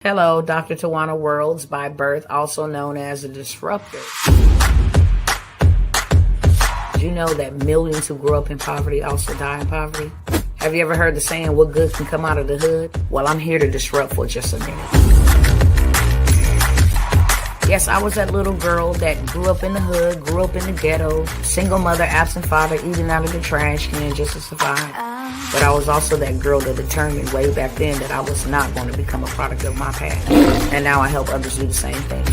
Hello, Dr. Tawana Worlds by birth, also known as a disruptor. Did you know that millions who grow up in poverty also die in poverty? Have you ever heard the saying, what good can come out of the hood? Well, I'm here to disrupt for just a minute. Yes, I was that little girl that grew up in the hood, grew up in the ghetto, single mother, absent father, eating out of the trash can just to survive. But I was also that girl that determined way back then that I was not going to become a product of my past. And now I help others do the same thing.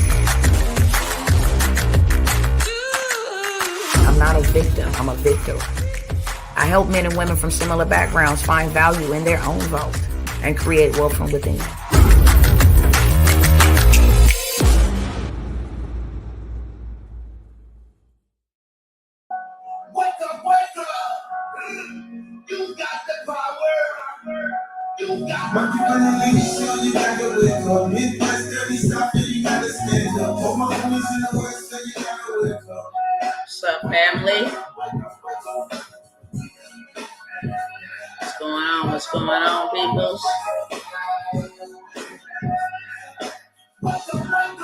I'm not a victim, I'm a victor. I help men and women from similar backgrounds find value in their own vault and create wealth from within. My people in the show, you gotta wake up. Midwest, dirty stuff, you gotta stand up. All my homies in the west, so you gotta wake up. What's up, family? What's going on, peoples?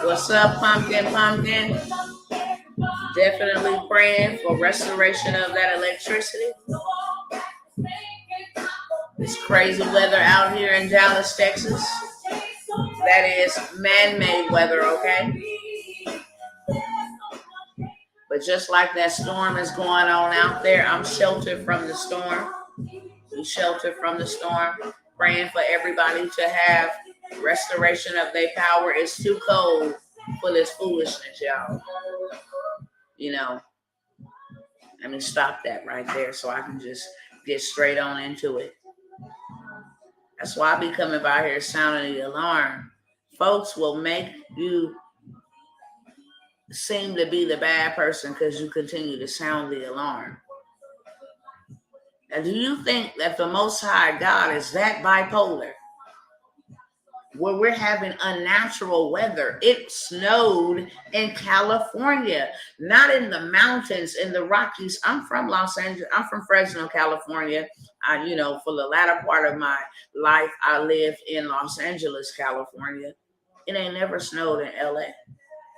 What's up, pumpkin? Definitely praying for restoration of that electricity. It's crazy weather out here in Dallas, Texas. That is man-made weather, okay? But just like that storm is going on out there, I'm sheltered from the storm. We shelter from the storm, praying for everybody to have restoration of their power. It's too cold for this foolishness, y'all. You know, let me stop that right there so I can just get straight on into it. That's why I be coming by here sounding the alarm. Folks will make you seem to be the bad person because you continue to sound the alarm. Now, do you think that the Most High God is that bipolar? Where we're having unnatural weather. It snowed in California, not in the mountains, in the Rockies. I'm from Los Angeles. I'm from Fresno, California. For the latter part of my life, I lived in Los Angeles, California. It ain't never snowed in LA.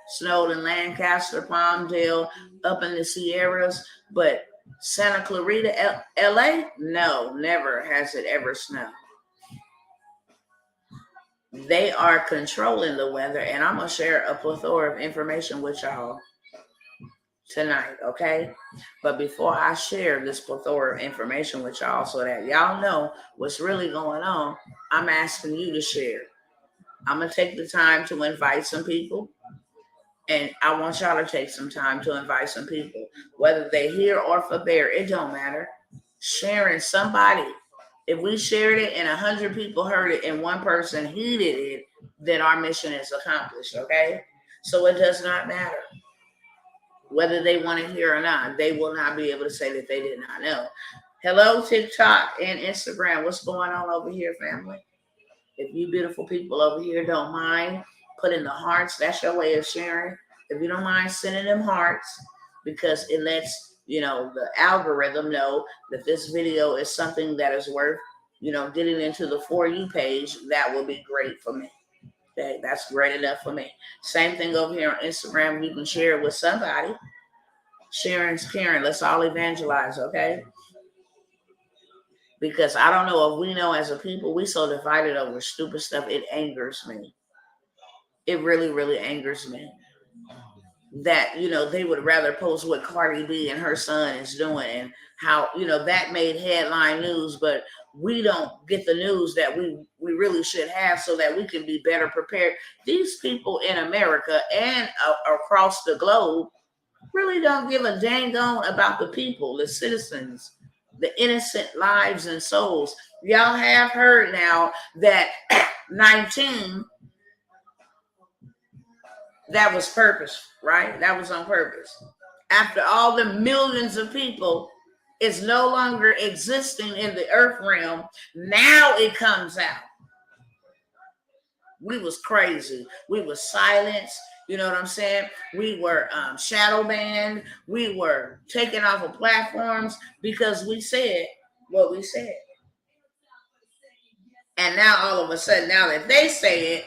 Snowed in Lancaster, Palmdale, up in the Sierras, but Santa Clarita, LA? No, never has it ever snowed. They are controlling the weather, and I'm going to share a plethora of information with y'all tonight, okay? But before I share this plethora of information with y'all so that y'all know what's really going on, I'm asking you to share. I'm going to take the time to invite some people, and I want y'all to take some time to invite some people. Whether they're here or for there, it don't matter. Sharing somebody. If we shared it and 100 people heard it and one person heeded it, then our mission is accomplished, okay? So it does not matter whether they want to hear or not. They will not be able to say that they did not know. Hello, TikTok and Instagram. What's going on over here, family? If you beautiful people over here don't mind putting the hearts, that's your way of sharing. If you don't mind sending them hearts, because it lets the algorithm know that this video is something that is worth, getting into the For You page. That will be great for me. Okay, that's great enough for me. Same thing over here on Instagram. You can share it with somebody. Sharing's caring. Let's all evangelize, okay? Because I don't know if we know as a people, we so divided over stupid stuff. It angers me. It really, really angers me. That, they would rather post what Cardi B and her son is doing and how, that made headline news, but we don't get the news that we really should have so that we can be better prepared. These people in America and across the globe really don't give a dang on about the people, the citizens, the innocent lives and souls. Y'all have heard now that 19... that was purpose, right? That was on purpose. After all the millions of people is no longer existing in the earth realm, now it comes out. We was crazy. We was silenced. You know what I'm saying? We were shadow banned. We were taken off of platforms because we said what we said. And now all of a sudden, now that they say it,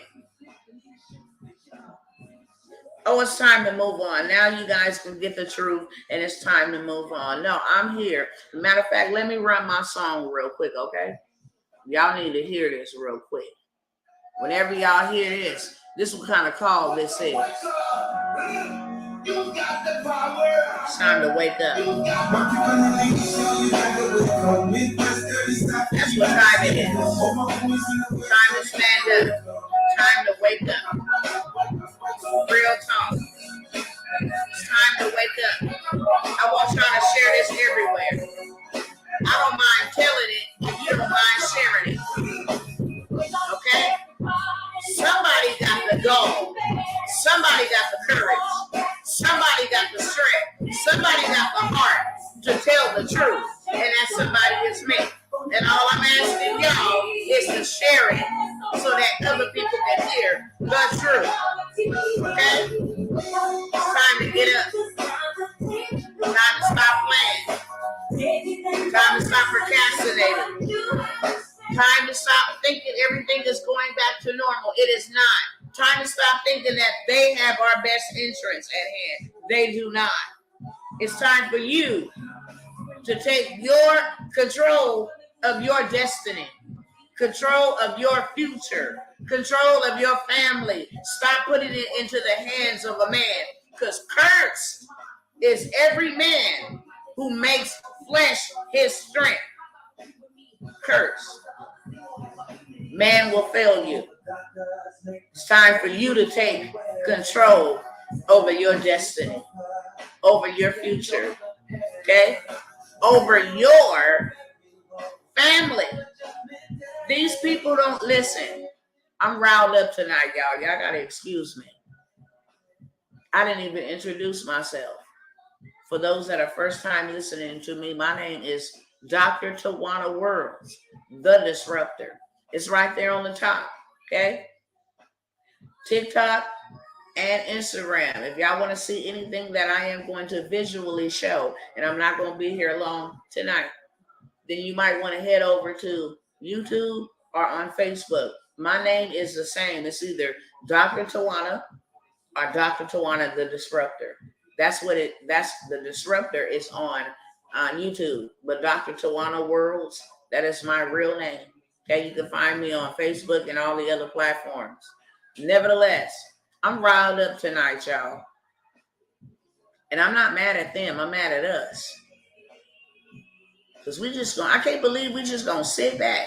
Oh, it's time to move on. Now you guys can get the truth and it's time to move on. No, I'm here. Matter of fact, let me run my song real quick, okay? Y'all need to hear this real quick. Whenever y'all hear this, this is what kind of call this is. It's time to wake up. That's what time it is. Time to stand up. Time to wake up. Real talk. It's time to wake up. I want y'all to share this everywhere. I don't mind telling it if you don't mind sharing it. Okay? Somebody got the goal. Somebody got the courage. Somebody got the strength. Somebody got the heart to tell the truth. And that somebody is me. And all I'm asking y'all is to share it so that other people can hear the truth. Okay? It's time to get up. Time to stop playing. Time to stop procrastinating. Time to stop thinking everything is going back to normal. It is not. Time to stop thinking that they have our best interests at hand. They do not. It's time for you to take your control of your destiny, control of your future, control of your family. Stop putting it into the hands of a man, because cursed is every man who makes flesh his strength. Cursed. Man will fail you. It's time for you to take control over your destiny, over your future, okay? Over your family. These people don't listen. I'm riled up tonight, y'all. Y'all gotta excuse me. I didn't even introduce myself. For those that are first time listening to me, my name is Dr. Tawana Worlds, the Disruptor. It's right there on the top, okay? TikTok and Instagram. If y'all want to see anything that I am going to visually show, and I'm not going to be here long tonight, then you might want to head over to YouTube or on Facebook. My name is the same. It's either Dr. Tawana or Dr. Tawana the Disruptor. That's the Disruptor is on YouTube. But Dr. Tawana Worlds, that is my real name. Okay, you can find me on Facebook and all the other platforms. Nevertheless, I'm riled up tonight, y'all. And I'm not mad at them. I'm mad at us. Because I can't believe we just gonna sit back.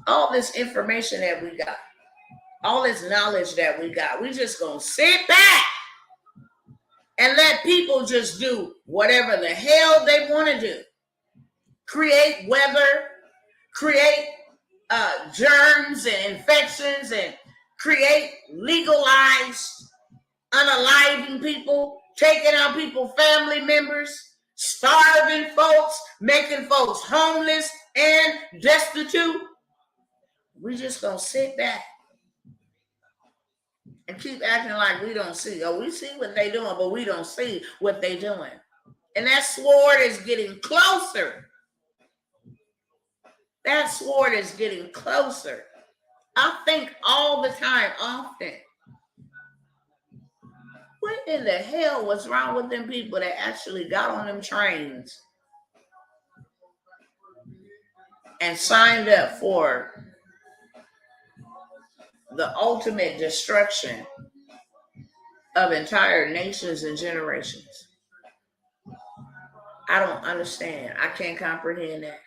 All this information that we got, all this knowledge that we got, we just gonna sit back and let people just do whatever the hell they want to do. Create weather, create germs and infections, and create legalized unaliving people, taking out people's family members, starving folks, making folks homeless and destitute. We just gonna sit back and keep acting like we don't see. Oh, we see what they doing, but we don't see what they doing. And that sword is getting closer. That sword is getting closer. I think all the time, often, what in the hell was wrong with them people that actually got on them trains and signed up for the ultimate destruction of entire nations and generations? I don't understand. I can't comprehend that.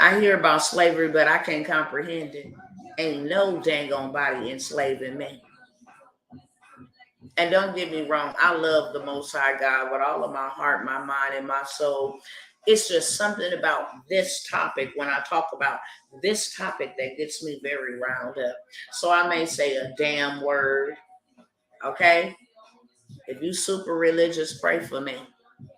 I hear about slavery, but I can't comprehend it. Ain't no dang on body enslaving me. And don't get me wrong, I love the Most High God with all of my heart, my mind, and my soul. It's just something about this topic, when I talk about this topic, that gets me very riled up. So I may say a damn word, okay? If you super religious, pray for me.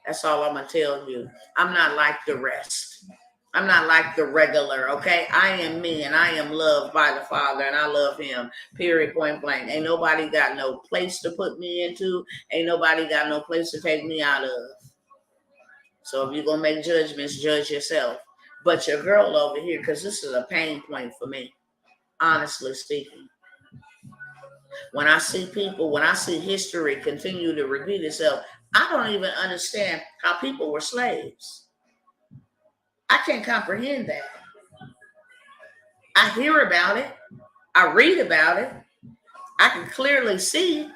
That's all I'm going to tell you. I'm not like the rest. I'm not like the regular, okay? I am me, and I am loved by the Father, and I love him, period, point blank. Ain't nobody got no place to put me into. Ain't nobody got no place to take me out of. So if you're going to make judgments, judge yourself. But your girl over here, because this is a pain point for me, honestly speaking. When I see people, when I see history continue to repeat itself, I don't even understand how people were slaves. I can't comprehend that. I hear about it. I read about it. I can clearly see.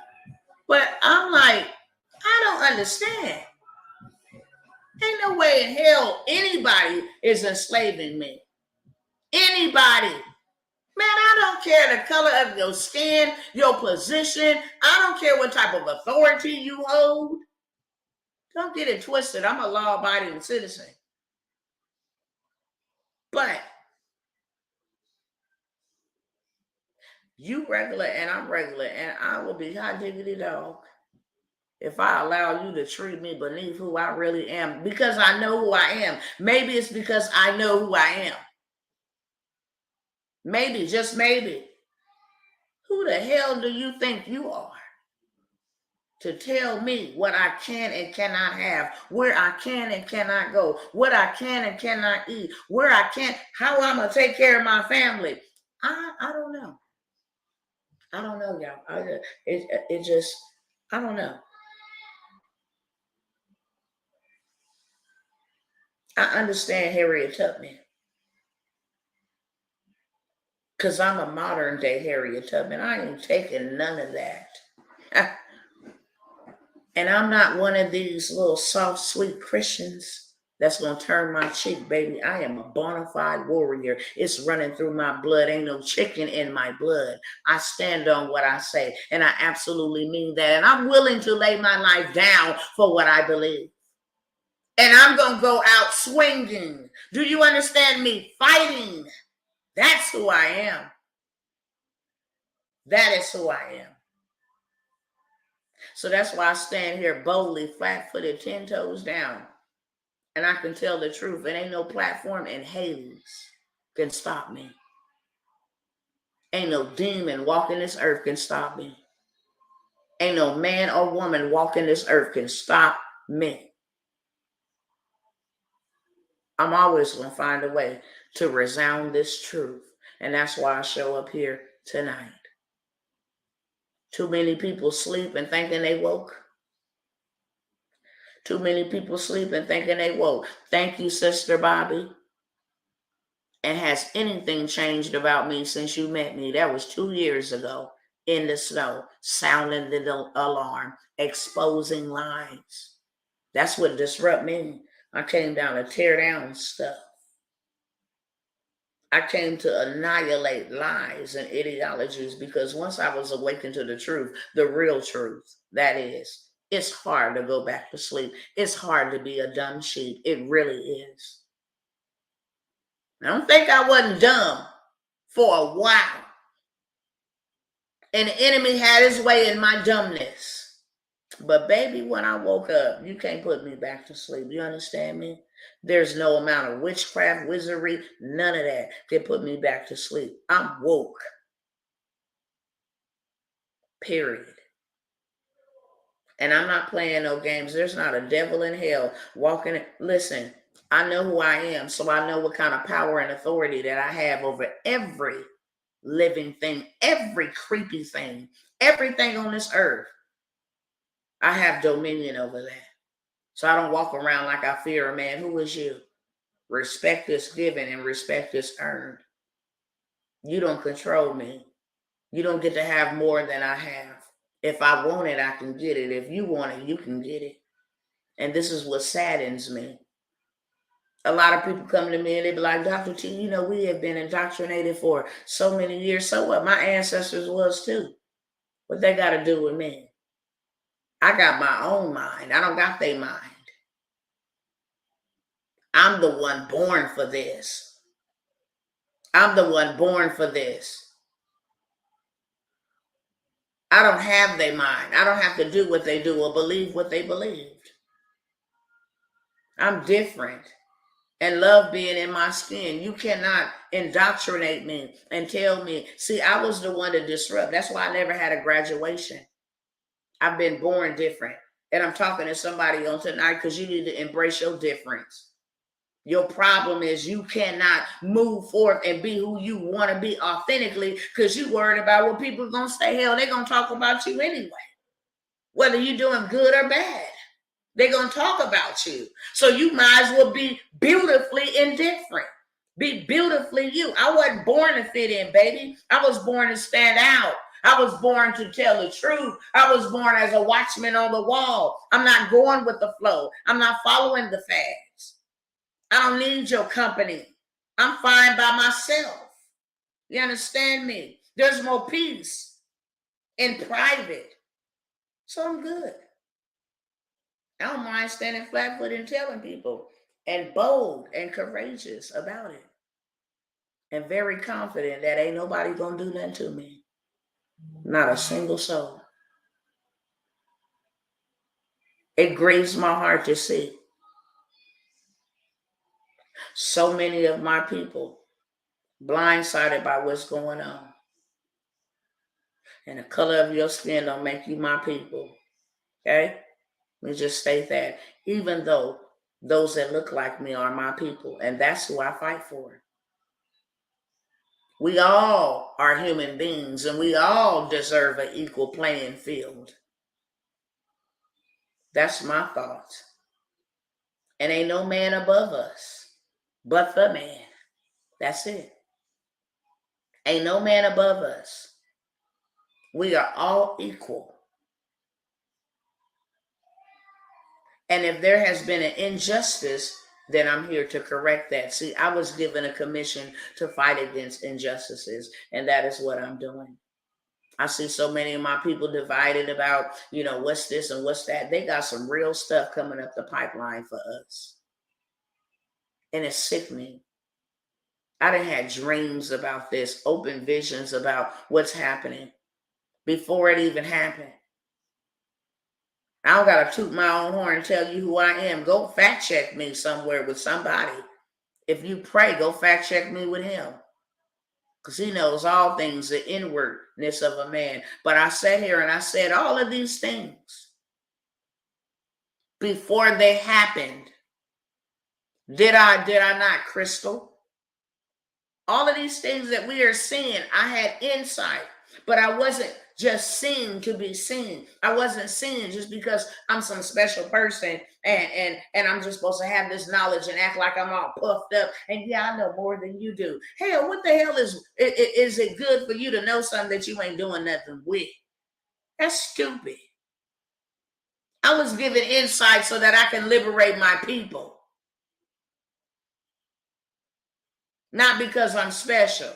But I'm like, I don't understand. Ain't no way in hell anybody is enslaving me. Anybody. Man, I don't care the color of your skin, your position. I don't care what type of authority you hold. Don't get it twisted. I'm a law-abiding citizen. But you regular and I'm regular, and I will be hot diggity dog if I allow you to treat me beneath who I really am, because I know who I am. Maybe it's because I know who I am. Maybe, just maybe. Who the hell do you think you are to tell me what I can and cannot have, where I can and cannot go, what I can and cannot eat, where I can, how I'm going to take care of my family? I don't know. I don't know, y'all. It just, I don't know. I understand Harriet Tubman, because I'm a modern day Harriet Tubman. I ain't taking none of that. And I'm not one of these little soft, sweet Christians that's going to turn my cheek, baby. I am a bona fide warrior. It's running through my blood. Ain't no chicken in my blood. I stand on what I say, and I absolutely mean that. And I'm willing to lay my life down for what I believe. And I'm going to go out swinging. Do you understand me? Fighting. That's who I am. That is who I am. So that's why I stand here boldly, flat-footed, 10 toes down. And I can tell the truth. It ain't no platform in Hades can stop me. Ain't no demon walking this earth can stop me. Ain't no man or woman walking this earth can stop me. I'm always going to find a way to resound this truth. And that's why I show up here tonight. Too many people sleep and thinking they woke. Too many people sleep and thinking they woke. Thank you, Sister Bobby. And has anything changed about me since you met me? That was 2 years ago in the snow, sounding the alarm, exposing lies. That's what disrupt me. I came down to tear down stuff. I came to annihilate lies and ideologies, because once I was awakened to the truth, the real truth, that is, it's hard to go back to sleep. It's hard to be a dumb sheep. It really is. I don't think I wasn't dumb for a while. And the enemy had his way in my dumbness. But baby, when I woke up, you can't put me back to sleep. You understand me? There's no amount of witchcraft, wizardry, none of that can put me back to sleep. I'm woke. Period. And I'm not playing no games. There's not a devil in hell walking. Listen, I know who I am, so I know what kind of power and authority that I have over every living thing, every creepy thing, everything on this earth. I have dominion over that. So I don't walk around like I fear a man. Who is you? Respect is given and respect is earned. You don't control me. You don't get to have more than I have. If I want it, I can get it. If you want it, you can get it. And this is what saddens me. A lot of people come to me and they be like, Dr. T, we have been indoctrinated for so many years. So what? My ancestors was too. What they got to do with me? I got my own mind. I don't got their mind. I'm the one born for this. I'm the one born for this. I don't have their mind. I don't have to do what they do or believe what they believed. I'm different. And love being in my skin. You cannot indoctrinate me and tell me. See, I was the one to disrupt. That's why I never had a graduation. I've been born different. And I'm talking to somebody on tonight because you need to embrace your difference. Your problem is you cannot move forth and be who you want to be authentically because you worried about what people are going to say. Hell, they're going to talk about you anyway. Whether you're doing good or bad, they're going to talk about you. So you might as well be beautifully indifferent. Be beautifully you. I wasn't born to fit in, baby. I was born to stand out. I was born to tell the truth. I was born as a watchman on the wall. I'm not going with the flow. I'm not following the fads. I don't need your company. I'm fine by myself. You understand me? There's more peace in private. So I'm good. I don't mind standing flat-footed and telling people, and bold and courageous about it. And very confident that ain't nobody gonna do nothing to me. Not a single soul. It grieves my heart to see so many of my people blindsided by what's going on. And the color of your skin don't make you my people. Okay? Let me just state that. Even though those that look like me are my people. And that's who I fight for. We all are human beings and we all deserve an equal playing field. That's my thought. And ain't no man above us but the man. That's it. Ain't no man above us. We are all equal. And if there has been an injustice, then I'm here to correct that. See, I was given a commission to fight against injustices, and that is what I'm doing. I see so many of my people divided about, what's this and what's that. They got some real stuff coming up the pipeline for us. And it's sickening. I done had dreams about this, open visions about what's happening before it even happened. I don't got to toot my own horn and tell you who I am. Go fact check me somewhere with somebody. If you pray, go fact check me with him. Because he knows all things, the inwardness of a man. But I sat here and I said all of these things before they happened. Did I not, Crystal? All of these things that we are seeing, I had insight. But I wasn't just seen to be seen. I wasn't seen just because I'm some special person and I'm just supposed to have this knowledge and act like I'm all puffed up. And yeah, I know more than you do. Hell, what the hell is it good for you to know something that you ain't doing nothing with? That's stupid. I was given insight so that I can liberate my people. Not because I'm special.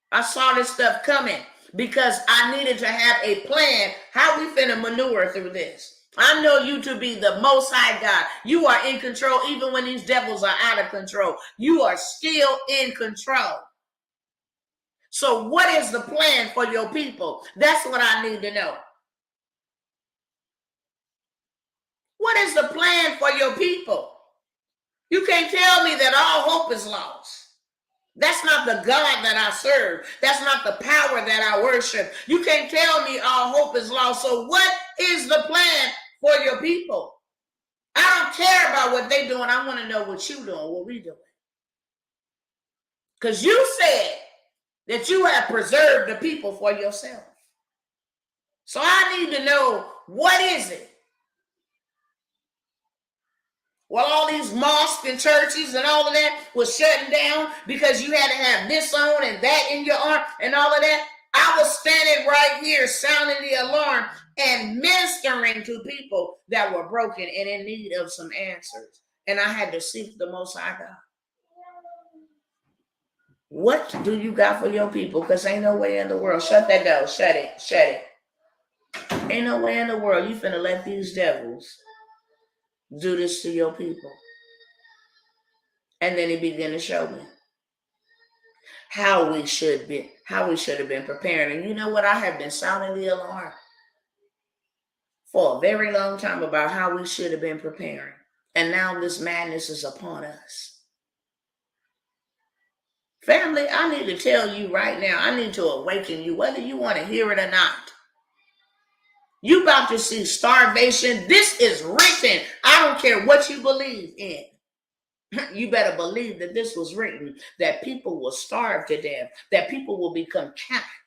I saw this stuff coming because I needed to have a plan. How we finna maneuver through this? I know you to be the Most High God. You are in control even when these devils are out of control. You are still in control. So what is the plan for your people? That's what I need to know. What is the plan for your people? You can't tell me that all hope is lost. That's not the God that I serve. That's not the power that I worship. You can't tell me all hope is lost. So what is the plan for your people? I don't care about what they're doing. I want to know what you're doing, what we're doing. Because you said that you have preserved the people for yourself. So I need to know, what is it? Well, all these mosques and churches and all of that was shutting down because you had to have this on and that in your arm and all of that. I was standing right here sounding the alarm and ministering to people that were broken and in need of some answers. And I had to seek the Most High God. What do you got for your people? Because ain't no way in the world. Shut that door. Shut it. Ain't no way in the world you finna let these devils do this to your people. And then he began to show me how we should have been preparing. And you know what? I have been sounding the alarm for a very long time about how we should have been preparing. And now this madness is upon us. Family, I need to tell you right now, I need to awaken you, whether you want to hear it or not. You about to see starvation. This is written. I don't care what you believe in. You better believe that this was written, that people will starve to death, that people will become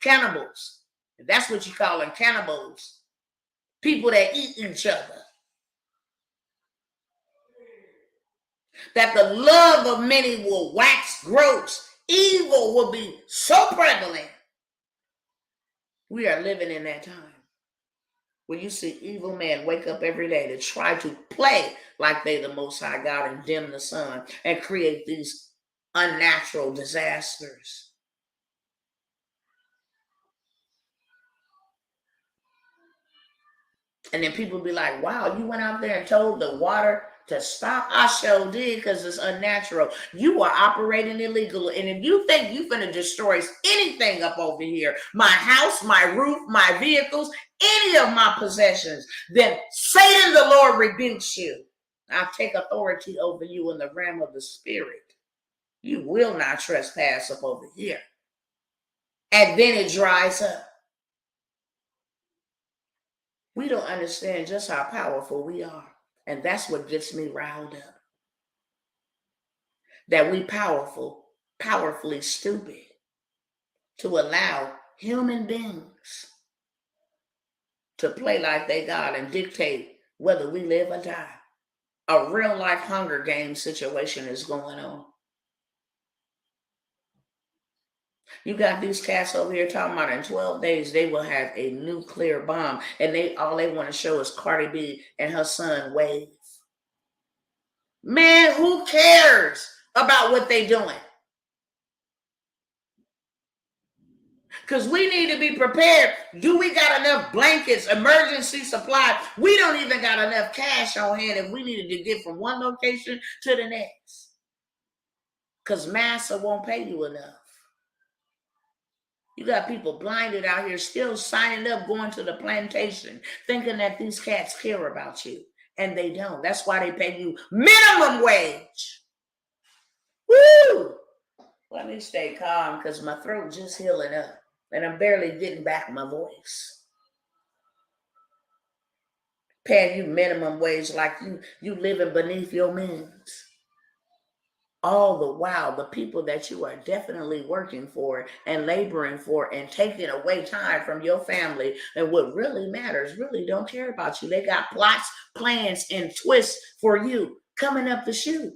cannibals. That's what you call them, cannibals. People that eat each other. That the love of many will wax gross. Evil will be so prevalent. We are living in that time where you see evil men wake up every day to try to play like they the Most High God and dim the sun and create these unnatural disasters. And then people be like, wow, you went out there and told the water to stop? I sure did, because it's unnatural. You are operating illegal. And if you think you finna destroy anything up over here, my house, my roof, my vehicles, any of my possessions, then Satan the Lord rebukes you. I take authority over you in the realm of the spirit. You will not trespass up over here. And then it dries up. We don't understand just how powerful we are. And that's what gets me riled up. That we powerfully stupid to allow human beings to play like they God and dictate whether we live or die. A real life Hunger Games situation is going on. You got these cats over here talking about in 12 days they will have a nuclear bomb, and all they want to show is Cardi B and her son Wave. Man, who cares about what they doing? Because we need to be prepared. Do we got enough blankets, emergency supply? We don't even got enough cash on hand if we needed to get from one location to the next. Because massa won't pay you enough. You got people blinded out here still signing up, going to the plantation, thinking that these cats care about you. And they don't. That's why they pay you minimum wage. Woo! Let me stay calm because my throat just healing up. And I'm barely getting back my voice. Paying you minimum wage like you living beneath your means. All the while, the people that you are definitely working for and laboring for and taking away time from your family and what really matters really don't care about you. They got plots, plans, and twists for you coming up the chute.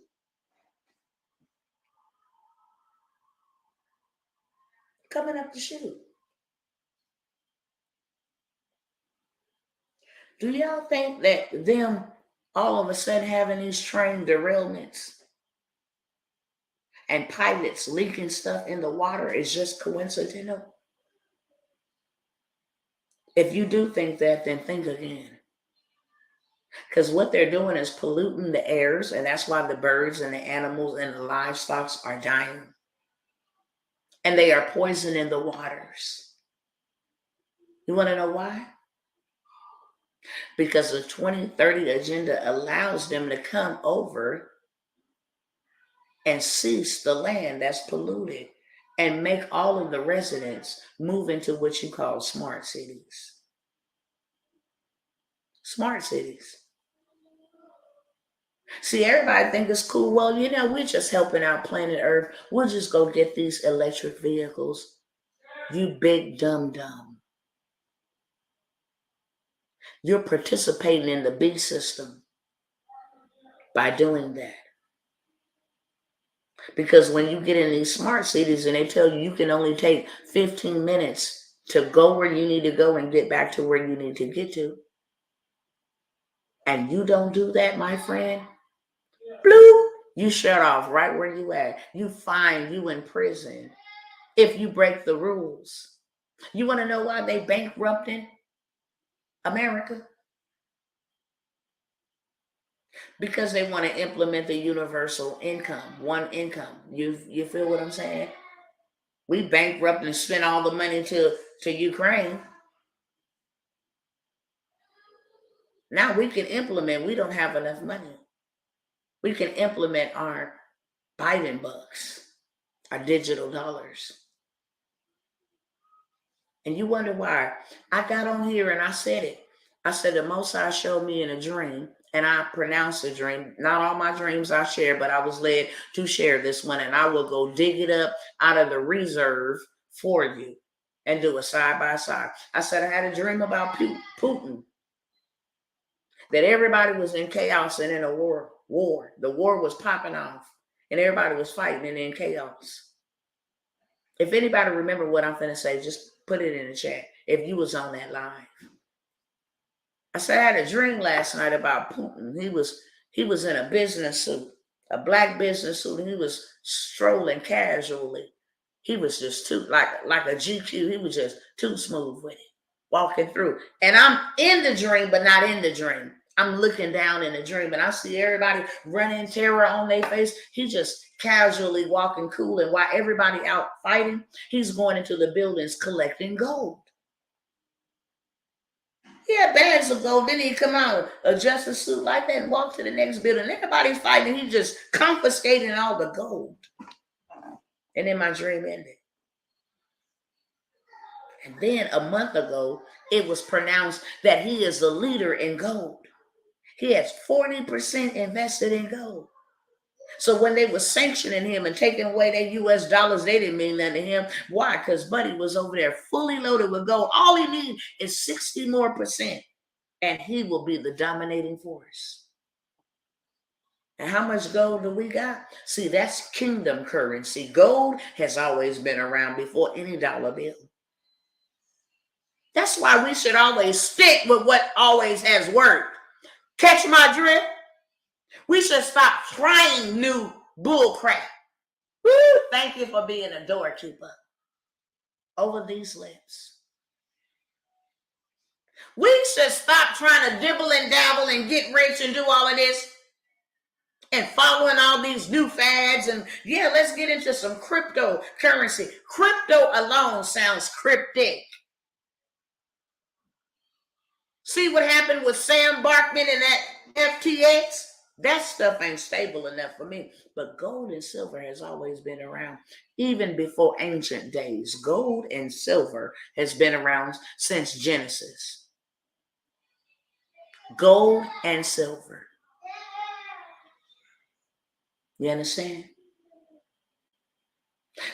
Coming up the chute. Do y'all think that them all of a sudden having these train derailments and pilots leaking stuff in the water is just coincidental? If you do think that, then think again. Because what they're doing is polluting the airs, and that's why the birds and the animals and the livestock are dying. And they are poisoning the waters. You want to know why? Because the 2030 agenda allows them to come over and seize the land that's polluted and make all of the residents move into what you call smart cities. Smart cities. See, everybody think it's cool. Well, we're just helping out planet Earth. We'll just go get these electric vehicles. You big dumb. You're participating in the B system by doing that. Because when you get in these smart cities and they tell you can only take 15 minutes to go where you need to go and get back to where you need to get to, and you don't do that, my friend, bloop, you shut off right where you at. You find you in prison if you break the rules. You want to know why they bankrupted America? Because they want to implement the universal income, one income. You feel what I'm saying? We bankrupt and spent all the money to Ukraine. Now we can implement. We don't have enough money. We can implement our Biden bucks, our digital dollars. And you wonder why. I got on here and I said it. I said the Most High showed me in a dream and I pronounced the dream. Not all my dreams I share, but I was led to share this one, and I will go dig it up out of the reserve for you and do a side by side. I said I had a dream about Putin, that everybody was in chaos and in a war. The war was popping off, and everybody was fighting and in chaos. If anybody remember what I'm finna say, just put it in the chat. If you was on that live. I said I had a dream last night about Putin. He was in a business suit, a black business suit, and he was strolling casually. He was just too like a GQ. He was just too smooth with it, walking through. And I'm in the dream, but not in the dream. I'm looking down in the dream, and I see everybody running terror on their face. He just casually walking cool, and while everybody out fighting, he's going into the buildings collecting gold. He had bags of gold. Then he come out, adjust a suit like that, and walk to the next building. Everybody's fighting. He's just confiscating all the gold. And then my dream ended. And then a month ago, it was pronounced that he is the leader in gold. He has 40% invested in gold. So when they were sanctioning him and taking away their US dollars, they didn't mean nothing to him. Why? Because Buddy was over there fully loaded with gold. All he needs is 60 more percent. And he will be the dominating force. And how much gold do we got? See, that's kingdom currency. Gold has always been around before any dollar bill. That's why we should always stick with what always has worked. Catch my drift? We should stop trying new bull crap. Woo! Thank you for being a doorkeeper over these lips. We should stop trying to dibble and dabble and get rich and do all of this and following all these new fads. And yeah, let's get into some cryptocurrency. Crypto alone sounds cryptic. See what happened with Sam Bankman and that FTX? That stuff ain't stable enough for me. But gold and silver has always been around, even before ancient days. Gold and silver has been around since Genesis. Gold and silver. You understand?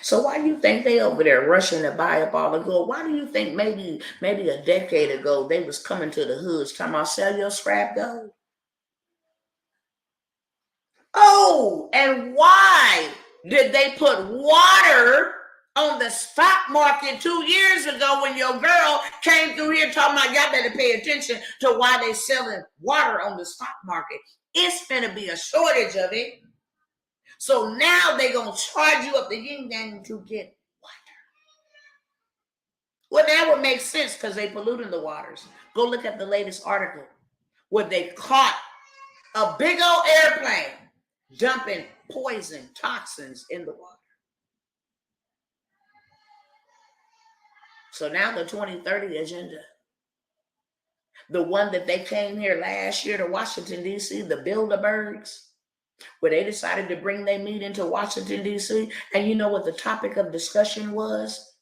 So why do you think they over there rushing to buy up all the gold? Why do you think maybe a decade ago they was coming to the hoods talking about sell your scrap gold? Oh, and why did they put water on the stock market 2 years ago when your girl came through here talking about y'all better pay attention to why they selling water on the stock market? It's gonna be a shortage of it. So now they're going to charge you up the yin yang to get water. Well, that would make sense because they polluting the waters. Go look at the latest article where they caught a big old airplane dumping poison, toxins in the water. So now the 2030 agenda, the one that they came here last year to Washington, D.C., the Bilderbergs, where they decided to bring their meeting to Washington, D.C. And you know what the topic of discussion was?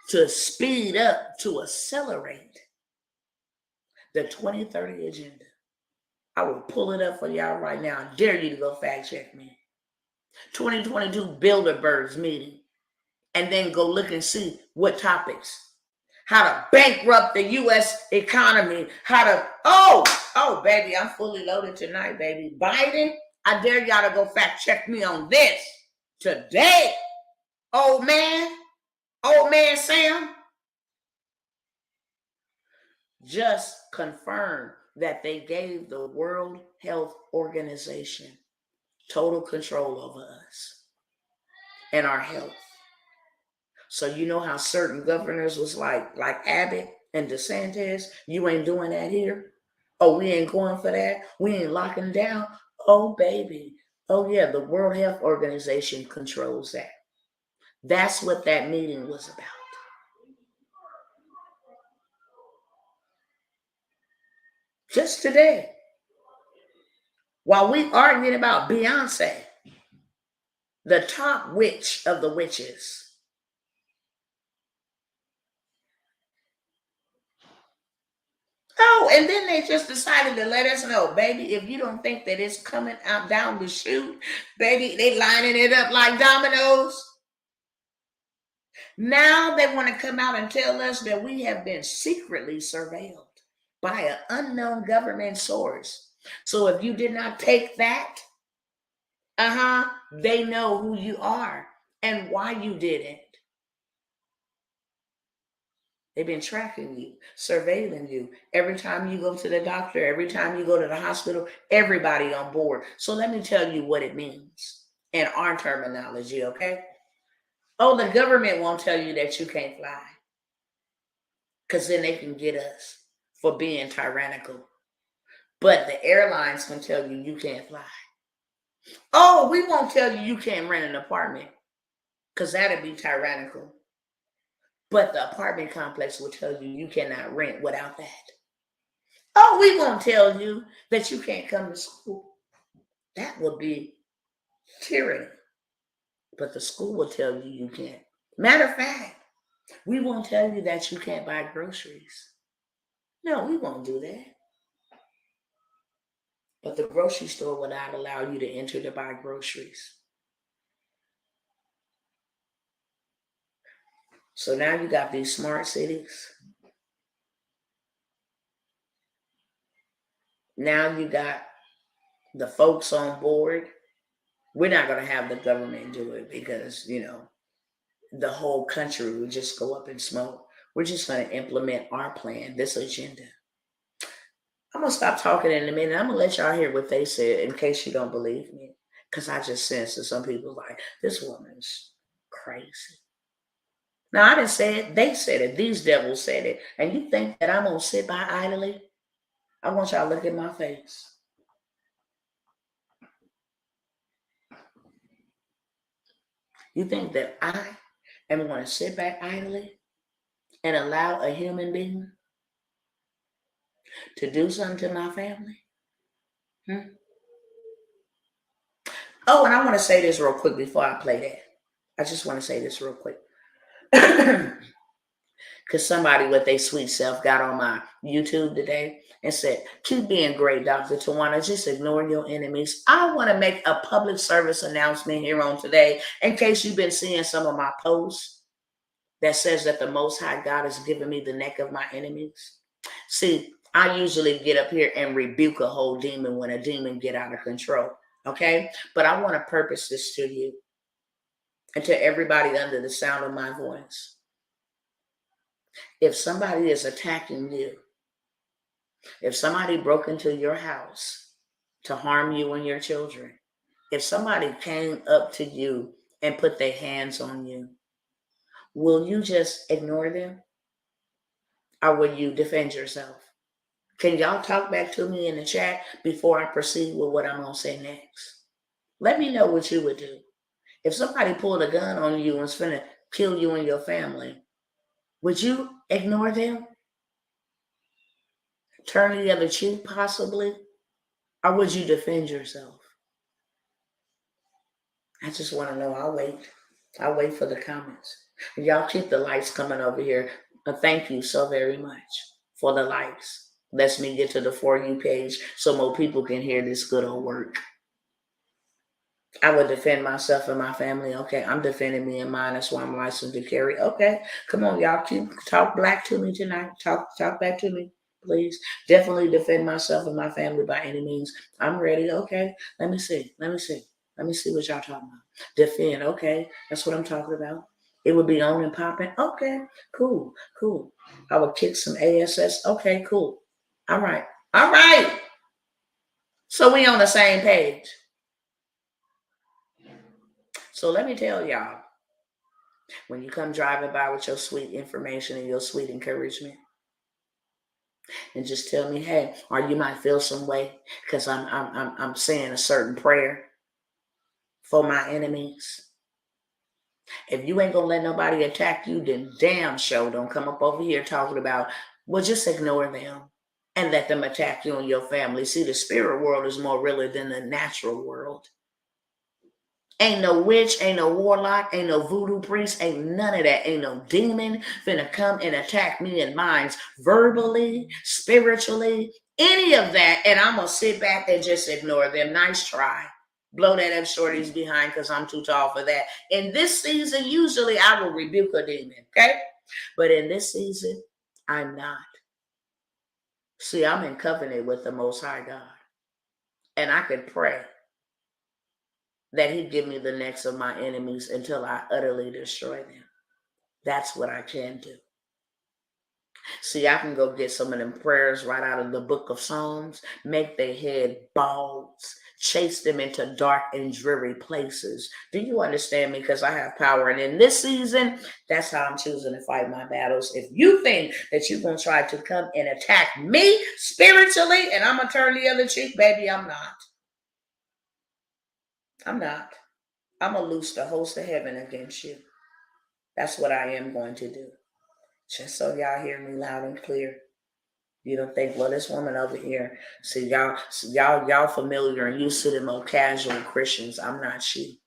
To speed up, to accelerate the 2030 agenda. I will pull it up for y'all right now. I dare you to go fact check me. 2022 Bilderbergs meeting. And then go look and see what topics. How to bankrupt the U.S. economy. How to, oh, baby, I'm fully loaded tonight, baby. Biden, I dare y'all to go fact check me on this today. Old man Sam, just confirmed that they gave the World Health Organization total control over us and our health. So you know how certain governors was like Abbott and DeSantis, you ain't doing that here. Oh, we ain't going for that. We ain't locking down. Oh, baby. Oh, yeah, the World Health Organization controls that. That's what that meeting was about. Just today, while we arguing about Beyonce, the top witch of the witches, Oh, and then they just decided to let us know, baby, if you don't think that it's coming out down the chute, baby, they lining it up like dominoes. Now they want to come out and tell us that we have been secretly surveilled by an unknown government source. So if you did not take that, they know who you are and why you didn't. They've been tracking you, surveilling you. Every time you go to the doctor, every time you go to the hospital, everybody on board. So let me tell you what it means in our terminology, okay? Oh, the government won't tell you that you can't fly because then they can get us for being tyrannical. But the airlines can tell you you can't fly. Oh, we won't tell you can't rent an apartment because that'd be tyrannical. But the apartment complex will tell you you cannot rent without that. Oh, we won't tell you that you can't come to school. That would be tyranny. But the school will tell you you can't. Matter of fact, we won't tell you that you can't buy groceries. No, we won't do that. But the grocery store will not allow you to enter to buy groceries. So now you got these smart cities. Now you got the folks on board. We're not going to have the government do it because, the whole country would just go up in smoke. We're just going to implement our plan, this agenda. I'm going to stop talking in a minute. I'm going to let y'all hear what they said in case you don't believe me. Because I just sense that some people like, this woman's crazy. Now, I didn't say it. They said it. These devils said it. And you think that I'm going to sit by idly? I want y'all to look at my face. You think that I am going to sit back idly and allow a human being to do something to my family? Oh, and I want to say this real quick before I play that. I just want to say this real quick. Because somebody with their sweet self got on my YouTube today and said, keep being great, Dr. Tawana. Just ignore your enemies. I want to make a public service announcement here on today in case you've been seeing some of my posts that says that the Most High God has given me the neck of my enemies. See, I usually get up here and rebuke a whole demon when a demon get out of control. Okay? But I want to purpose this to you and to everybody under the sound of my voice. If somebody is attacking you, if somebody broke into your house to harm you and your children, if somebody came up to you and put their hands on you, will you just ignore them? Or will you defend yourself? Can y'all talk back to me in the chat before I proceed with what I'm going to say next? Let me know what you would do. If somebody pulled a gun on you and was finna kill you and your family, would you ignore them? Turn the other cheek possibly? Or would you defend yourself? I just want to know. I'll wait for the comments. Y'all keep the likes coming over here. Thank you so very much for the likes. Lets me get to the For You page so more people can hear this good old work. I would defend myself and my family. Okay, I'm defending me and mine. That's why I'm licensed to carry. Okay, come on, y'all. Talk black to me tonight. Talk back to me, please. Definitely defend myself and my family by any means. I'm ready. Okay, let me see what y'all talking about. Defend. Okay, that's what I'm talking about. It would be on and popping. Okay, cool. I would kick some ASS. Okay, cool. All right. So we on the same page. So let me tell y'all, when you come driving by with your sweet information and your sweet encouragement, and just tell me, hey, or you might feel some way because I'm saying a certain prayer for my enemies. If you ain't gonna let nobody attack you, then damn sure don't come up over here talking about, well, just ignore them and let them attack you and your family. See, the spirit world is more realer than the natural world. Ain't no witch, ain't no warlock, ain't no voodoo priest, ain't none of that. Ain't no demon finna come and attack me and mine verbally, spiritually, any of that. And I'm gonna sit back and just ignore them. Nice try. Blow that up shorty's behind because I'm too tall for that. In this season, usually I will rebuke a demon, okay? But in this season, I'm not. See, I'm in covenant with the Most High God. And I could pray that He give me the necks of my enemies until I utterly destroy them. That's what I can do. See, I can go get some of them prayers right out of the book of Psalms, make their head bald, chase them into dark and dreary places. Do you understand me? Because I have power. And in this season, that's how I'm choosing to fight my battles. If you think that you're going to try to come and attack me spiritually and I'm going to turn the other cheek, baby, I'm not. I'm not. I'm going to loose the host of heaven against you. That's what I am going to do. Just so y'all hear me loud and clear. You don't think, well, this woman over here, see y'all familiar and used to them old casual Christians. I'm not she.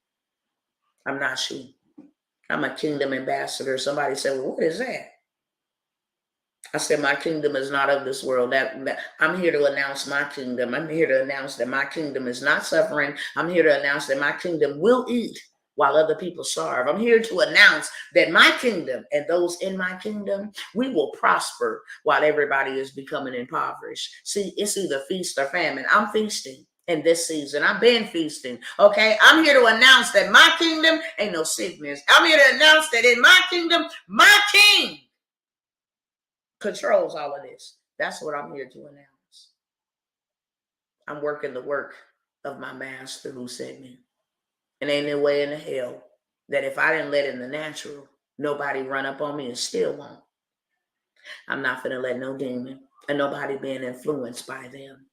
I'm not she. I'm a kingdom ambassador. Somebody said, well, what is that? I said, my kingdom is not of this world. That I'm here to announce my kingdom. I'm here to announce that my kingdom is not suffering. I'm here to announce that my kingdom will eat while other people starve. I'm here to announce that my kingdom and those in my kingdom, we will prosper while everybody is becoming impoverished. See, it's either feast or famine. I'm feasting in this season. I've been feasting. Okay. I'm here to announce that my kingdom ain't no sickness. I'm here to announce that in my kingdom, my king controls all of this. That's what I'm here to announce. I'm working the work of my master who sent me. And ain't no way in the hell that if I didn't let in the natural, nobody run up on me and still won't. I'm not finna let no demon and nobody being influenced by them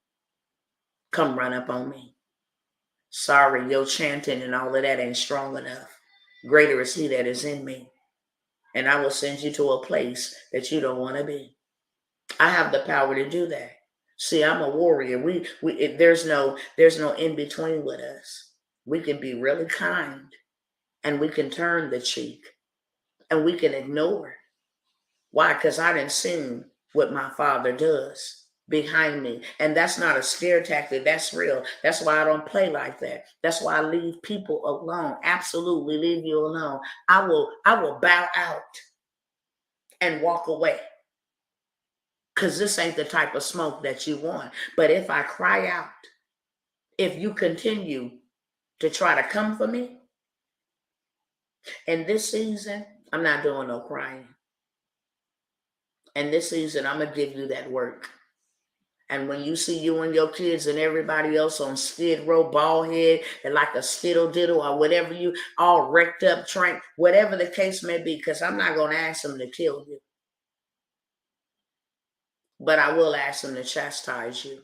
come run up on me. Sorry, your chanting and all of that ain't strong enough. Greater is He that is in me. And I will send you to a place that you don't want to be. I have the power to do that. See, I'm a warrior. There's no in between with us. We can be really kind and we can turn the cheek and we can ignore. Why? Because I didn't see what my Father does behind me. And that's not a scare tactic. That's real. That's why I don't play like that. That's why I leave people alone. Absolutely leave you alone. I will bow out and walk away. Because this ain't the type of smoke that you want. But if I cry out, if you continue to try to come for me, in this season, I'm not doing no crying. And this season, I'm going to give you that work. And when you see you and your kids and everybody else on skid row, bald head, and like a skittle diddle or whatever, you all wrecked up, trained, whatever the case may be, because I'm not going to ask them to kill you. But I will ask them to chastise you.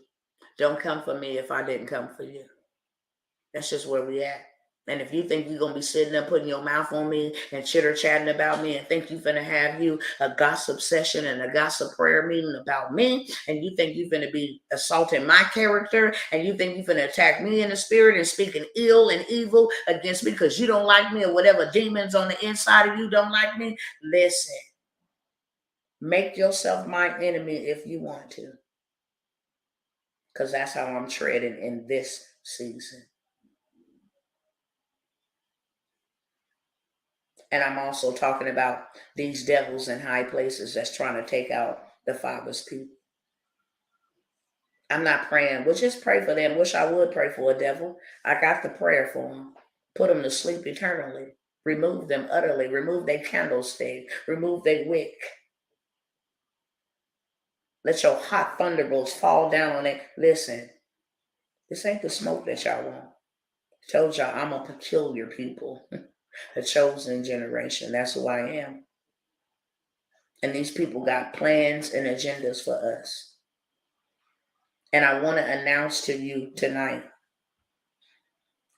Don't come for me if I didn't come for you. That's just where we at. And if you think you're going to be sitting there putting your mouth on me and chitter-chatting about me and think you're going to have you a gossip session and a gossip prayer meeting about me, and you think you're going to be assaulting my character, and you think you're going to attack me in the spirit and speaking ill and evil against me because you don't like me or whatever demons on the inside of you don't like me, listen. Make yourself my enemy if you want to. Because that's how I'm treading in this season. And I'm also talking about these devils in high places that's trying to take out the Father's people. I'm not praying. Well, just pray for them. Wish I would pray for a devil. I got the prayer for them. Put them to sleep eternally. Remove them utterly. Remove their candlestick. Remove their wick. Let your hot thunderbolts fall down on it. Listen, this ain't the smoke that y'all want. I told y'all I'm a peculiar people. A chosen generation. That's who I am. And these people got plans and agendas for us. And I want to announce to you tonight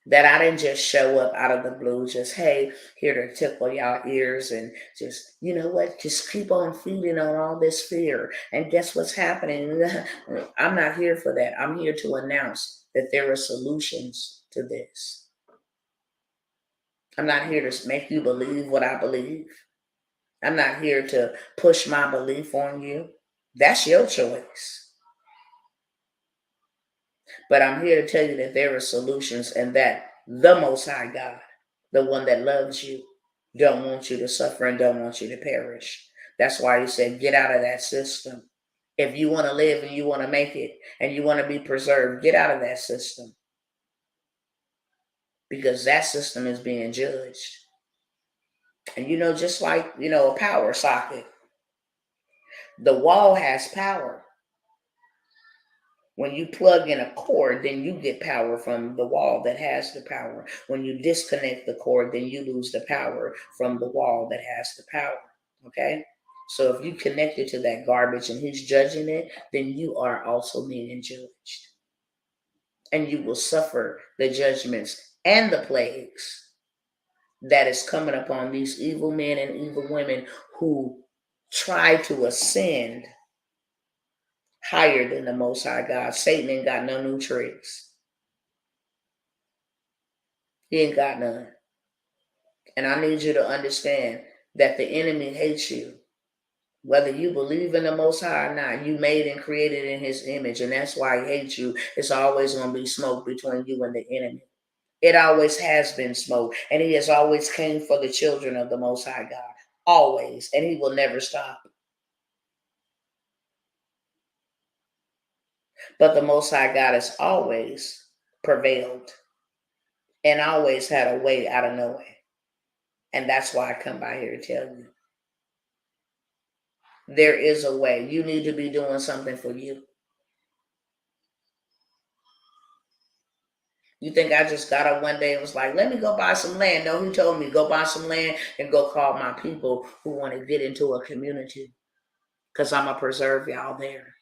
that I didn't just show up out of the blue, just, hey, here to tickle y'all ears and just, you know what, just keep on feeding on all this fear. And guess what's happening? I'm not here for that. I'm here to announce that there are solutions to this. I'm not here to make you believe what I believe. I'm not here to push my belief on you. That's your choice. But I'm here to tell you that there are solutions and that the Most High God, the one that loves you, don't want you to suffer and don't want you to perish. That's why he said, get out of that system. If you want to live and you want to make it and you want to be preserved, get out of that system. Because that system is being judged. And just like, a power socket, the wall has power. When you plug in a cord, then you get power from the wall that has the power. When you disconnect the cord, then you lose the power from the wall that has the power. Okay? So if you connect it to that garbage and he's judging it, then you are also being judged. And you will suffer the judgments and the plagues that is coming upon these evil men and evil women who try to ascend higher than the Most High God. Satan ain't got no new tricks. He ain't got none. And I need you to understand that the enemy hates you. Whether you believe in the Most High or not, you made and created in his image, and that's why he hates you. It's always going to be smoke between you and the enemy. It always has been smoke, and he has always came for the children of the Most High God. Always, and he will never stop. But the Most High God has always prevailed and always had a way out of no way. And that's why I come by here to tell you. There is a way. You need to be doing something for you. You think I just got up one day and was like, let me go buy some land? No, he told me go buy some land and go call my people who want to get into a community, because I'm going to preserve y'all there.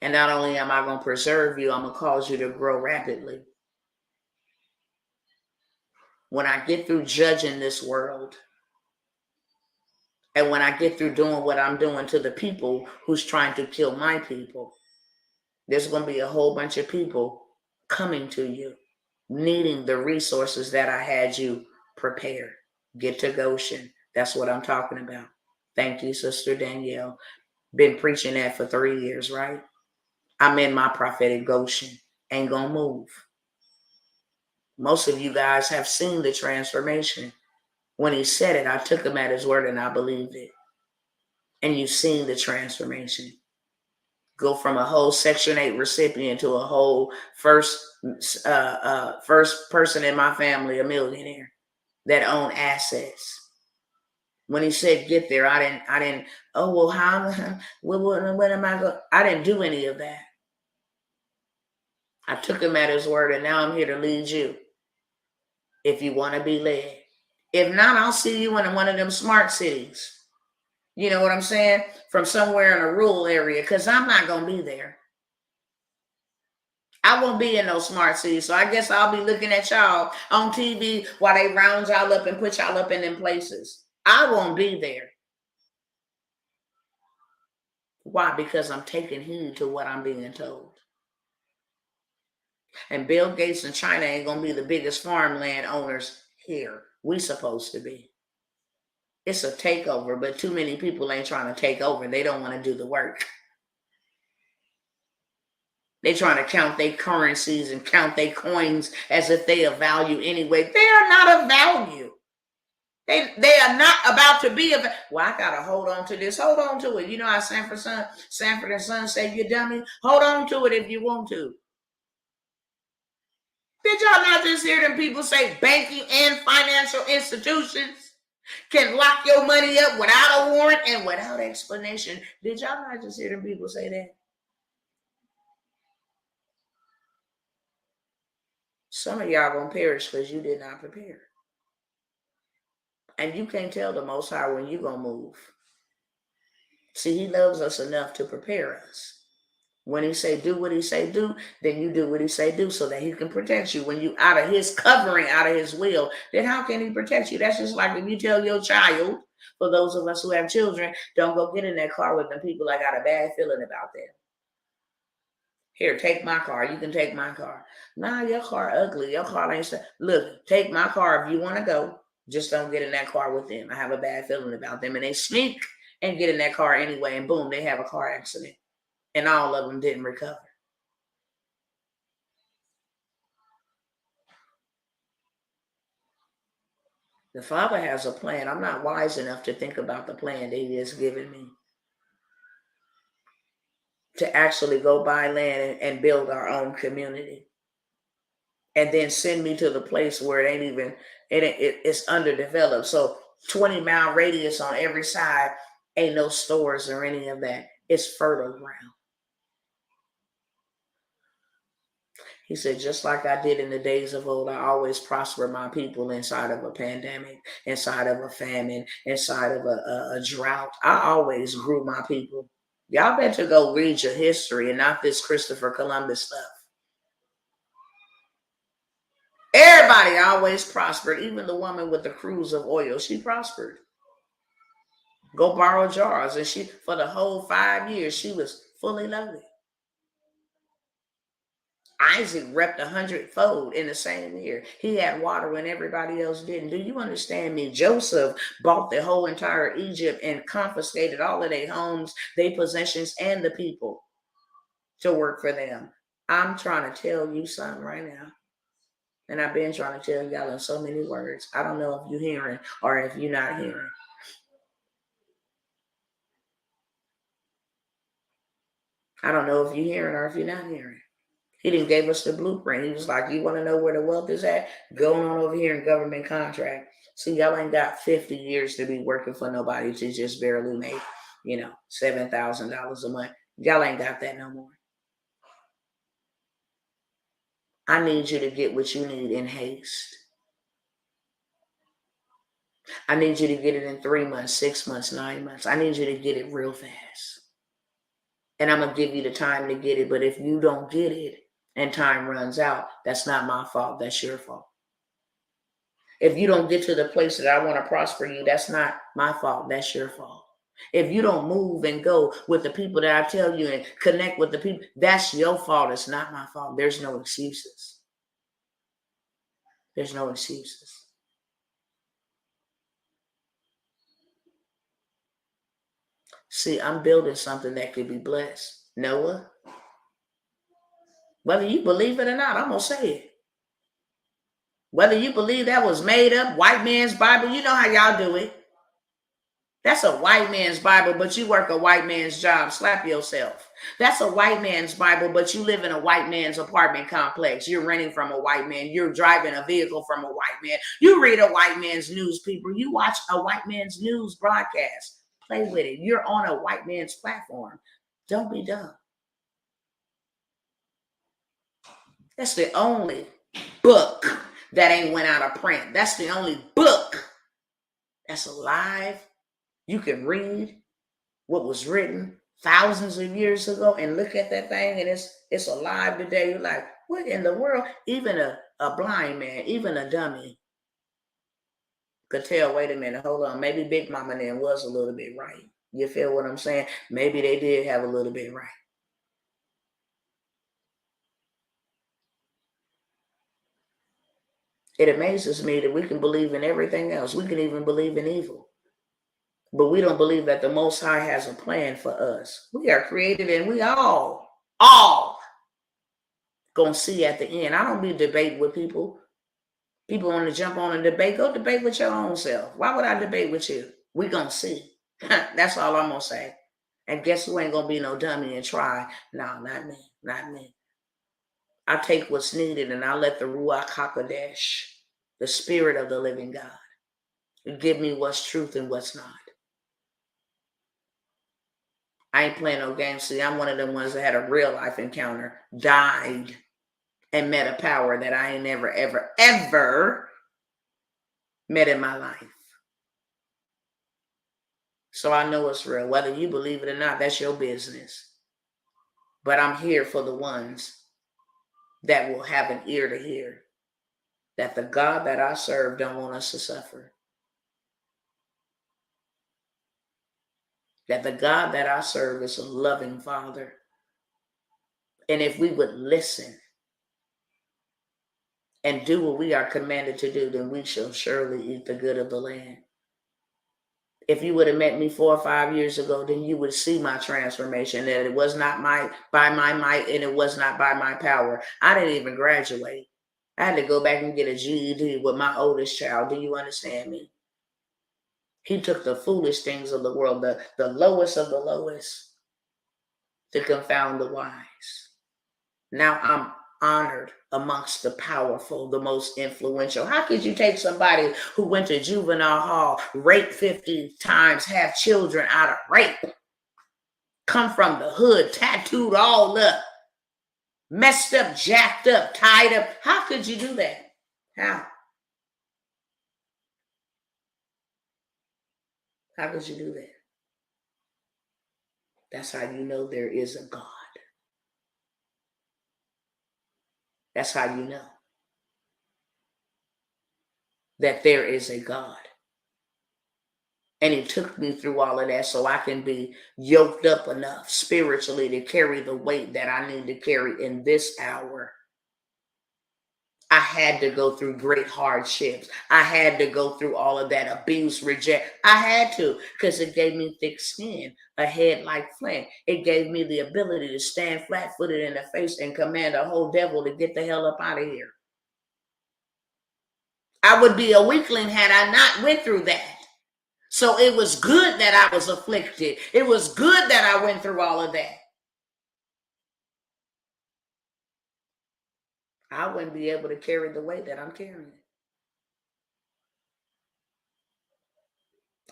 And not only am I going to preserve you, I'm going to cause you to grow rapidly. When I get through judging this world, and when I get through doing what I'm doing to the people who's trying to kill my people, there's going to be a whole bunch of people coming to you, needing the resources that I had you prepare. Get to Goshen. That's what I'm talking about. Thank you, Sister Danielle. Been preaching that for 3 years, right? I'm in my prophetic Goshen. Ain't gonna move. Most of you guys have seen the transformation. When he said it, I took him at his word and I believed it. And you've seen the transformation. Go from a whole Section 8 recipient to a whole first person in my family, a millionaire that owned assets. When he said get there, I didn't. Oh well, how? What am I going? I didn't do any of that. I took him at his word, and now I'm here to lead you. If you want to be led, if not, I'll see you in one of them smart cities. You know what I'm saying? From somewhere in a rural area, because I'm not gonna be there. I won't be in no smart cities, so I guess I'll be looking at y'all on TV while they round y'all up and put y'all up in them places. I won't be there. Why? Because I'm taking heed to what I'm being told. And Bill Gates and China ain't gonna be the biggest farmland owners here. We supposed to be. It's a takeover, but too many people ain't trying to take over. They don't want to do the work. They trying to count their currencies and count their coins as if they are value anyway. They are not of value. They are not about to be a. Well, I gotta hold on to this. Hold on to it. You know how Sanford and Son say, you dummy. Hold on to it if you want to. Did y'all not just hear them people say banking and financial institutions can lock your money up without a warrant and without explanation? Did y'all not just hear them people say that? Some of y'all gonna perish because you did not prepare. And you can't tell the Most High when you're gonna move. See, he loves us enough to prepare us. When he say do what he say do, then you do what he say do so that he can protect you. When you out of his covering, out of his will, then how can he protect you? That's just like if you tell your child, for those of us who have children, don't go get in that car with them people. I got a bad feeling about them. Here, take my car. You can take my car. Nah, your car ugly. Your car ain't. Look, take my car if you want to go. Just don't get in that car with them. I have a bad feeling about them. And they sneak and get in that car anyway. And boom, they have a car accident. And all of them didn't recover. The Father has a plan. I'm not wise enough to think about the plan that He has given me. To actually go buy land and build our own community. And then send me to the place where it ain't even, it's underdeveloped. So 20-mile radius on every side, ain't no stores or any of that. It's fertile ground. He said, just like I did in the days of old, I always prosper my people inside of a pandemic, inside of a famine, inside of a drought. I always grew my people. Y'all better go read your history and not this Christopher Columbus stuff. Everybody always prospered. Even the woman with the cruise of oil, she prospered. Go borrow jars. And she, for the whole 5 years, she was fully loaded. Isaac reaped 100-fold in the same year. He had water when everybody else didn't. Do you understand me? Joseph bought the whole entire Egypt and confiscated all of their homes, their possessions, and the people to work for them. I'm trying to tell you something right now. And I've been trying to tell y'all in so many words. I don't know if you're hearing or if you're not hearing. I don't know if you're hearing or if you're not hearing. He didn't give us the blueprint. He was like, you want to know where the wealth is at? Going on over here in government contract. See, y'all ain't got 50 years to be working for nobody to just barely make, $7,000 a month. Y'all ain't got that no more. I need you to get what you need in haste. I need you to get it in 3 months, 6 months, 9 months. I need you to get it real fast. And I'm going to give you the time to get it. But if you don't get it and time runs out, that's not my fault. That's your fault. If you don't get to the place that I want to prosper you, that's not my fault. That's your fault. If you don't move and go with the people that I tell you and connect with the people, that's your fault. It's not my fault. There's no excuses. There's no excuses. See, I'm building something that could be blessed. Noah, whether you believe it or not, I'm going to say it. Whether you believe that was made up, white man's Bible, you know how y'all do it. That's a white man's Bible, but you work a white man's job. Slap yourself. That's a white man's Bible, but you live in a white man's apartment complex. You're renting from a white man. You're driving a vehicle from a white man. You read a white man's newspaper. You watch a white man's news broadcast. Play with it. You're on a white man's platform. Don't be dumb. That's the only book that ain't went out of print. That's the only book that's alive. You can read what was written thousands of years ago and look at that thing and it's alive today. You're like, what in the world? Even a blind man, even a dummy could tell, wait a minute, hold on. Maybe Big Mama then was a little bit right. You feel what I'm saying? Maybe they did have a little bit right. It amazes me that we can believe in everything else. We can even believe in evil. But we don't believe that the Most High has a plan for us. We are created and we all gonna see at the end. I don't be debating with people. People want to jump on a debate. Go debate with your own self. Why would I debate with you? We gonna see. That's all I'm gonna say. And guess who ain't gonna be no dummy and try? No, not me. Not me. I take what's needed and I let the Ruach HaKodesh, the Spirit of the living God, give me what's truth and what's not. I ain't playing no games. See, I'm one of them ones that had a real life encounter, died, and met a power that I ain't never, ever, ever met in my life. So I know it's real. Whether you believe it or not, that's your business. But I'm here for the ones that will have an ear to hear that the God that I serve don't want us to suffer. That the God that I serve is a loving Father, And if we would listen and do what we are commanded to do, then we shall surely eat the good of the land. If you would have met me 4 or 5 years ago, then you would see my transformation, that it was not by my might and it was not by my power. I didn't even graduate. I had to go back and get a GED with my oldest child. Do you understand me? He took the foolish things of the world, the lowest of the lowest, to confound the wise. Now I'm honored amongst the powerful, the most influential. How could you take somebody who went to juvenile hall, raped 50 times, have children out of rape, come from the hood, tattooed all up, messed up, jacked up, tied up? How could you do that? How? How could you do that? That's how you know there is a God. That's how you know that there is a God. And he took me through all of that so I can be yoked up enough spiritually to carry the weight that I need to carry in this hour. I had to go through great hardships. I had to go through all of that abuse, reject. I had to, because it gave me thick skin, a head like flint. It gave me the ability to stand flat-footed in the face and command a whole devil to get the hell up out of here. I would be a weakling had I not went through that. So it was good that I was afflicted. It was good that I went through all of that. I wouldn't be able to carry the weight that I'm carrying.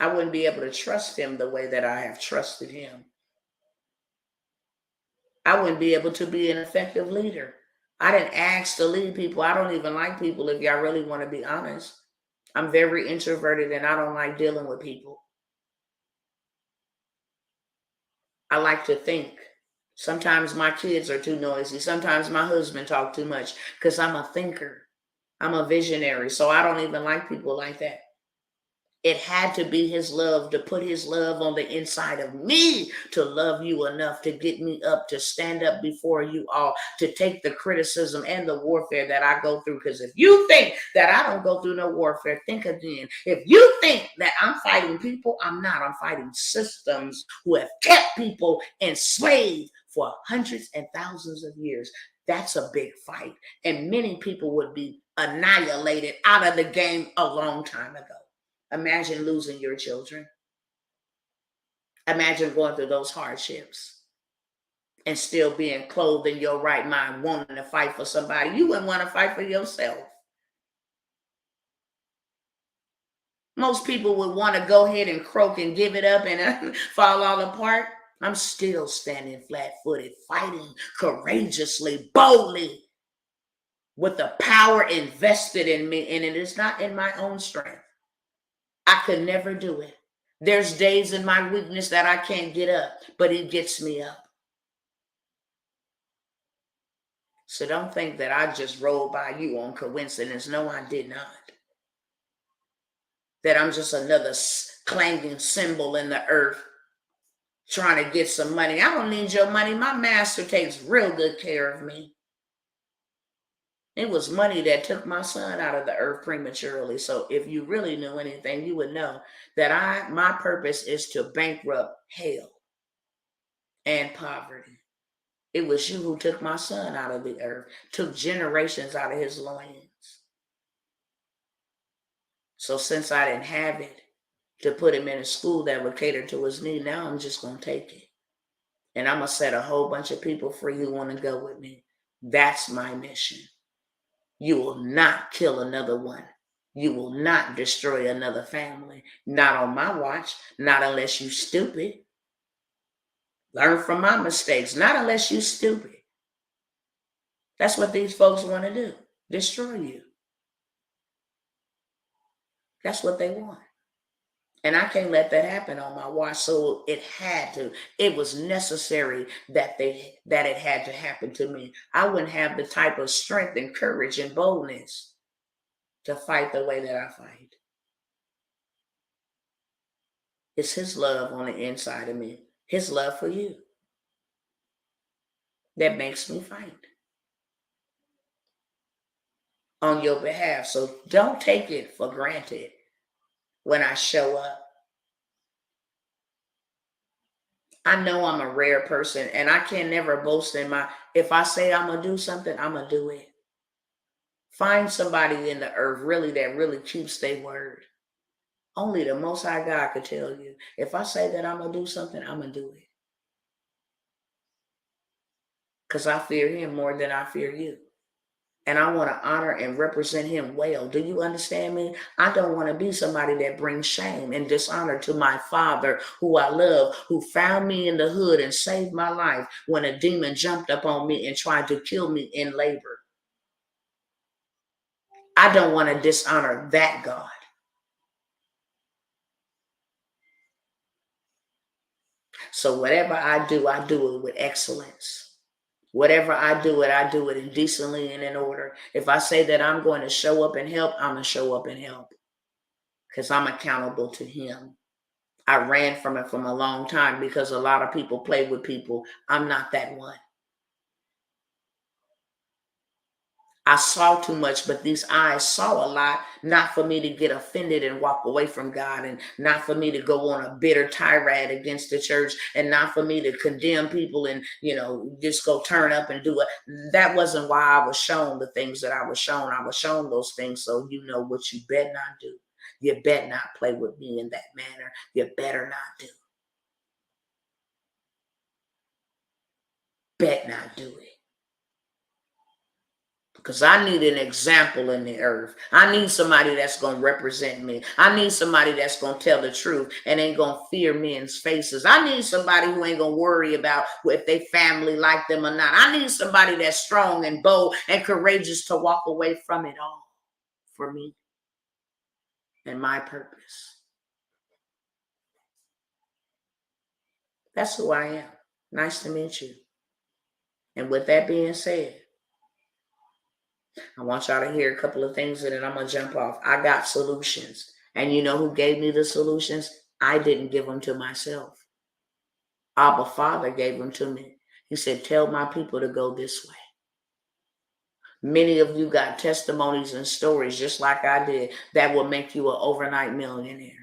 I wouldn't be able to trust him the way that I have trusted him. I wouldn't be able to be an effective leader. I didn't ask to lead people. I don't even like people, if y'all really want to be honest. I'm very introverted and I don't like dealing with people. I like to think. Sometimes my kids are too noisy. Sometimes my husband talks too much because I'm a thinker. I'm a visionary. So I don't even like people like that. It had to be his love, to put his love on the inside of me, to love you enough to get me up, to stand up before you all, to take the criticism and the warfare that I go through. Because if you think that I don't go through no warfare, think again. If you think that I'm fighting people, I'm not. I'm fighting systems who have kept people enslaved for hundreds and thousands of years. That's a big fight. And many people would be annihilated out of the game a long time ago. Imagine losing your children. Imagine going through those hardships and still being clothed in your right mind, wanting to fight for somebody. You wouldn't want to fight for yourself. Most people would want to go ahead and croak and give it up and fall all apart. I'm still standing flat-footed, fighting courageously, boldly, with the power invested in me, and it is not in my own strength. I could never do it. There's days in my weakness that I can't get up, but he gets me up. So don't think that I just rolled by you on coincidence. No, I did not. That I'm just another clanging cymbal in the earth trying to get some money. I don't need your money. My master takes real good care of me. It was money that took my son out of the earth prematurely. So if you really knew anything, you would know that my purpose is to bankrupt hell and poverty. It was you who took my son out of the earth, took generations out of his loins. So since I didn't have it to put him in a school that would cater to his need, now I'm just going to take it. And I'm going to set a whole bunch of people free who want to go with me. That's my mission. You will not kill another one. You will not destroy another family. Not on my watch. Not unless you stupid. Learn from my mistakes. Not unless you stupid. That's what these folks want to do. Destroy you. That's what they want. And I can't let that happen on my watch. So it had to. It was necessary that it had to happen to me. I wouldn't have the type of strength and courage and boldness to fight the way that I fight. It's his love on the inside of me. His love for you. that makes me fight on your behalf. So don't take it for granted when I show up. I know I'm a rare person and I can never boast in if I say I'm going to do something, I'm going to do it. Find somebody in the earth really that really keeps their word. Only the Most High God could tell you. If I say that I'm going to do something, I'm going to do it. Because I fear him more than I fear you. And I want to honor and represent him well. Do you understand me? I don't want to be somebody that brings shame and dishonor to my Father, who I love, who found me in the hood and saved my life when a demon jumped up on me and tried to kill me in labor. I don't want to dishonor that God. So whatever I do it with excellence. Whatever I do it decently and in order. If I say that I'm going to show up and help, I'm going to show up and help. Because I'm accountable to him. I ran from it from a long time because a lot of people play with people. I'm not that one. I saw too much, but these eyes saw a lot, not for me to get offended and walk away from God, and not for me to go on a bitter tirade against the church, and not for me to condemn people and, just go turn up and do it. That wasn't why I was shown the things that I was shown. I was shown those things so you know what you better not do. You better not play with me in that manner. You better not do. Bet not do it. Because I need an example in the earth. I need somebody that's going to represent me. I need somebody that's going to tell the truth and ain't going to fear men's faces. I need somebody who ain't going to worry about if they family like them or not. I need somebody that's strong and bold and courageous to walk away from it all for me and my purpose. That's who I am. Nice to meet you. And with that being said, I want y'all to hear a couple of things and then I'm going to jump off. I got solutions. And you know who gave me the solutions? I didn't give them to myself. Abba Father gave them to me. He said, tell my people to go this way. Many of you got testimonies and stories just like I did that will make you an overnight millionaire.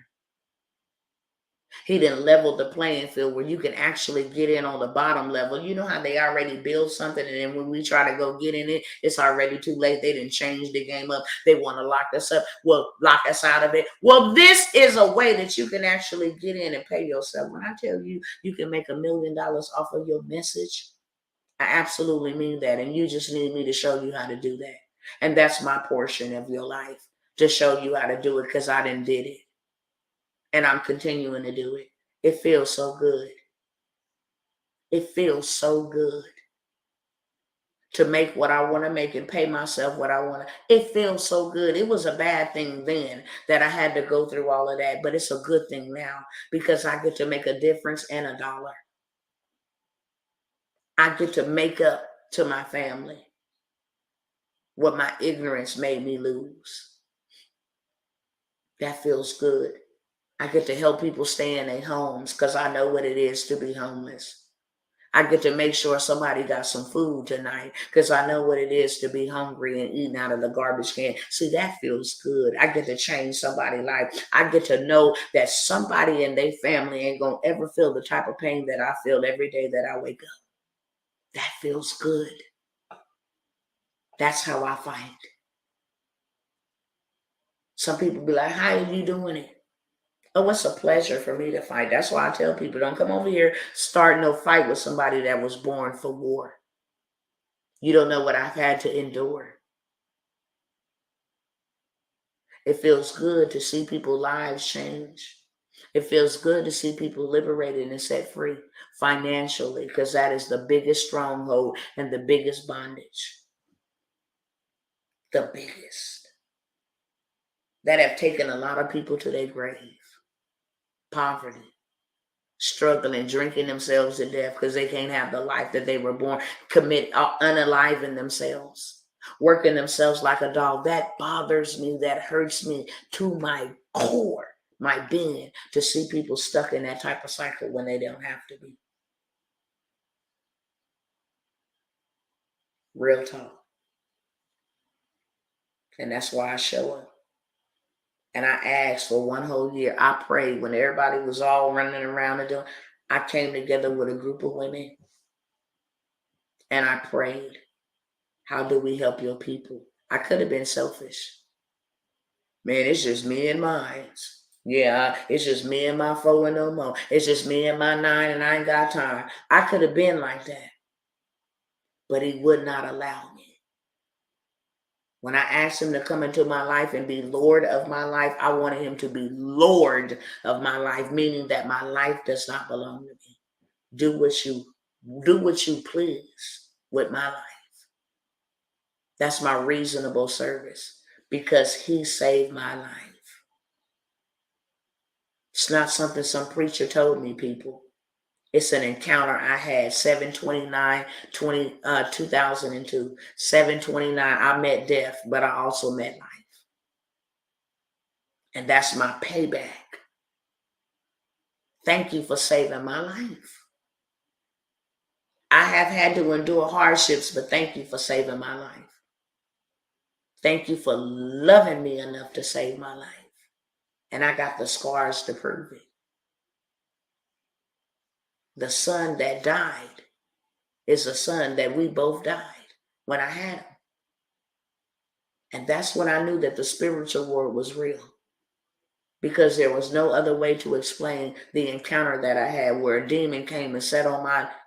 He didn't level the playing field where you can actually get in on the bottom level. You know how they already build something, and then when we try to go get in it, it's already too late. They didn't change the game up. They want to lock us up. Well, lock us out of it. Well, this is a way that you can actually get in and pay yourself. When I tell you, you can make $1 million off of your message, I absolutely mean that. And you just need me to show you how to do that. And that's my portion of your life, to show you how to do it, because I done did it. And I'm continuing to do it. It feels so good. It feels so good to make what I want to make and pay myself what I want to. It feels so good. It was a bad thing then that I had to go through all of that, but it's a good thing now because I get to make a difference and a dollar. I get to make up to my family what my ignorance made me lose. That feels good. I get to help people stay in their homes because I know what it is to be homeless. I get to make sure somebody got some food tonight because I know what it is to be hungry and eating out of the garbage can. See, that feels good. I get to change somebody's life. I get to know that somebody in their family ain't going to ever feel the type of pain that I feel every day that I wake up. That feels good. That's how I fight. Some people be like, how are you doing it? Oh, it's a pleasure for me to fight. That's why I tell people, don't come over here start no fight with somebody that was born for war. You don't know what I've had to endure. It feels good to see people's lives change. It feels good to see people liberated and set free financially, because that is the biggest stronghold and the biggest bondage. The biggest. That have taken a lot of people to their grave. Poverty. Struggling, drinking themselves to death because they can't have the life that they were born, unaliving themselves, working themselves like a dog. That bothers me. That hurts me to my core, my being, to see people stuck in that type of cycle when they don't have to be. Real talk. And that's why I show up. And I asked for one whole year. I prayed when everybody was all running around and doing. I came together with a group of women and I prayed. How do we help your people? I could have been selfish. Man, it's just me and mine. Yeah, it's just me and my 4 and no more. It's just me and my 9 and I ain't got time. I could have been like that. But he would not allow me. When I asked him to come into my life and be Lord of my life, I wanted him to be Lord of my life, meaning that my life does not belong to me. Do what you please with my life. That's my reasonable service because he saved my life. It's not something some preacher told me, people. It's an encounter I had 2002. 7/29, I met death, but I also met life. And that's my payback. Thank you for saving my life. I have had to endure hardships, but thank you for saving my life. Thank you for loving me enough to save my life. And I got the scars to prove it. The son that died is a son that we both died when I had him. And that's when I knew that the spiritual world was real. Because there was no other way to explain the encounter that I had where a demon came and sat on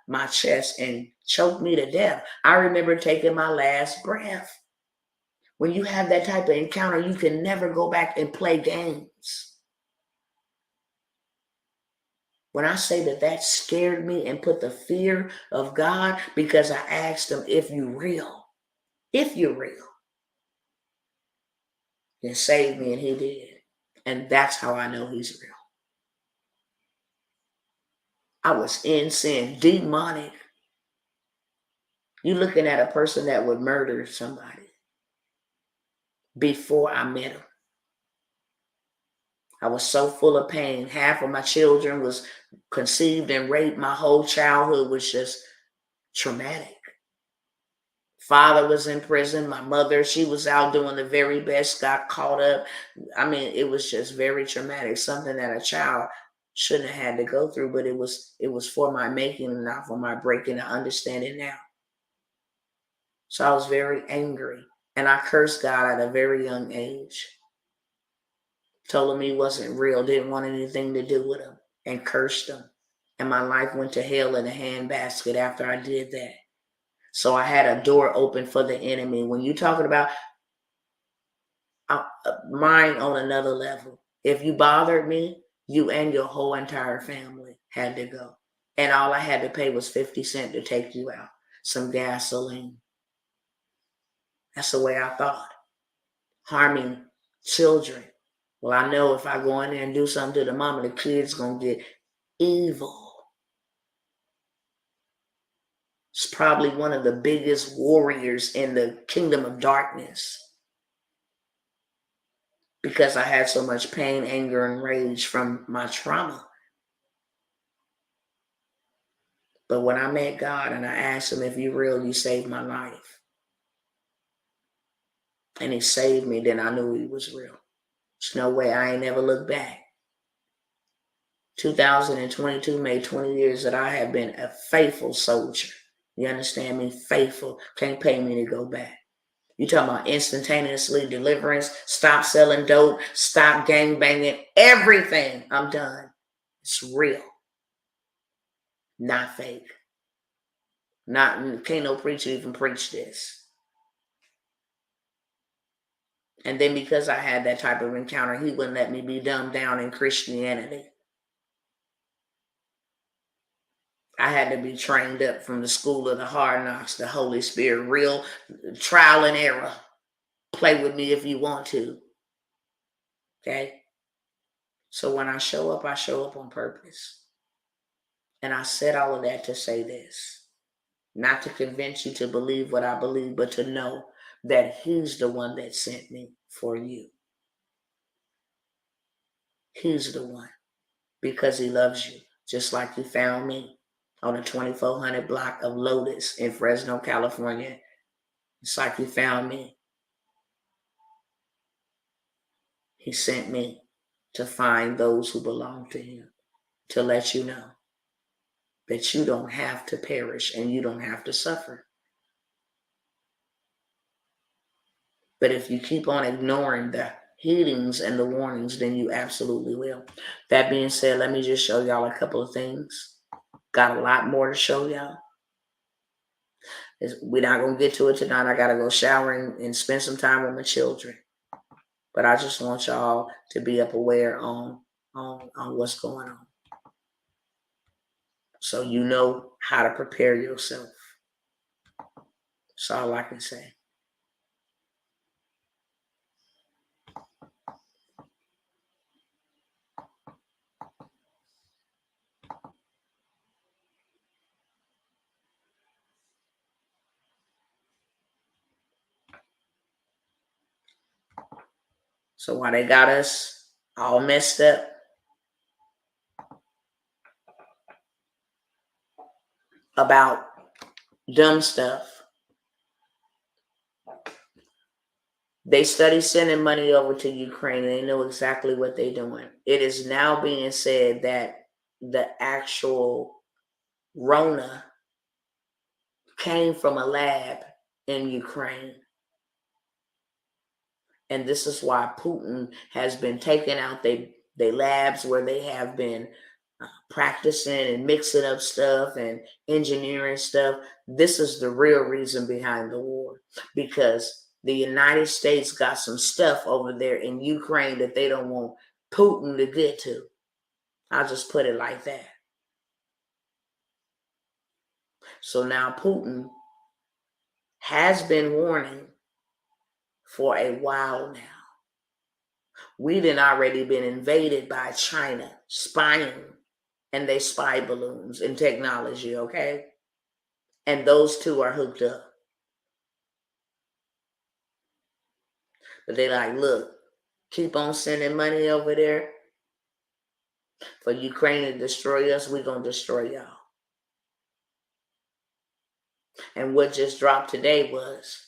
my chest and choked me to death. I remember taking my last breath. When you have that type of encounter, you can never go back and play games. When I say that scared me and put the fear of God, because I asked him, if you're real, then save me, and he did. And that's how I know he's real. I was in sin, demonic. You're looking at a person that would murder somebody before I met him. I was so full of pain. Half of my children was conceived and raped. My whole childhood was just traumatic. Father was in prison. My mother, she was out doing the very best, got caught up. I mean, it was just very traumatic, something that a child shouldn't have had to go through, but it was for my making and not for my breaking. I understand it now. So I was very angry, and I cursed God at a very young age. Told him he wasn't real, didn't want anything to do with him, and cursed him. And my life went to hell in a handbasket after I did that. So I had a door open for the enemy. When you're talking about mine on another level, if you bothered me, you and your whole entire family had to go. And all I had to pay was 50 cents to take you out. Some gasoline. That's the way I thought. Harming children. Well, I know if I go in there and do something to the mama, the kid's going to get evil. It's probably one of the biggest warriors in the kingdom of darkness. Because I had so much pain, anger, and rage from my trauma. But when I met God and I asked him, if you're real, you saved my life. And he saved me, then I knew he was real. There's no way. I ain't never looked back. 2022 made 20 years that I have been a faithful soldier. You understand me? Faithful. Can't pay me to go back. You talking about instantaneously deliverance, stop selling dope, stop gang banging, everything. I'm done. It's real. Not fake. Can't no preacher even preach this. And then because I had that type of encounter, he wouldn't let me be dumbed down in Christianity. I had to be trained up from the school of the hard knocks, the Holy Spirit, real trial and error. Play with me if you want to. Okay? So when I show up on purpose. And I said all of that to say this. Not to convince you to believe what I believe, but to know that he's the one that sent me for you. He's the one. Because he loves you. Just like he found me on a 2400 block of Lotus in Fresno, California. It's like he found me. He sent me to find those who belong to him, to let you know that you don't have to perish and you don't have to suffer. But if you keep on ignoring the heedings and the warnings, then you absolutely will. That being said, let me just show y'all a couple of things. Got a lot more to show y'all. We're not going to get to it tonight. I got to go shower and spend some time with my children. But I just want y'all to be up aware on what's going on, so you know how to prepare yourself. That's all I can say. So while they got us all messed up about dumb stuff, they study sending money over to Ukraine, and they know exactly what they're doing. It is now being said that the actual Rona came from a lab in Ukraine. And this is why Putin has been taking out they labs where they have been practicing and mixing up stuff and engineering stuff. This is the real reason behind the war, because the United States got some stuff over there in Ukraine that they don't want Putin to get to. I'll just put it like that. So now Putin has been warning for a while now. We'd already been invaded by China, spying, and they spy balloons and technology, okay? And those two are hooked up. But they like, look, keep on sending money over there for Ukraine to destroy us, we're going to destroy y'all. And what just dropped today was,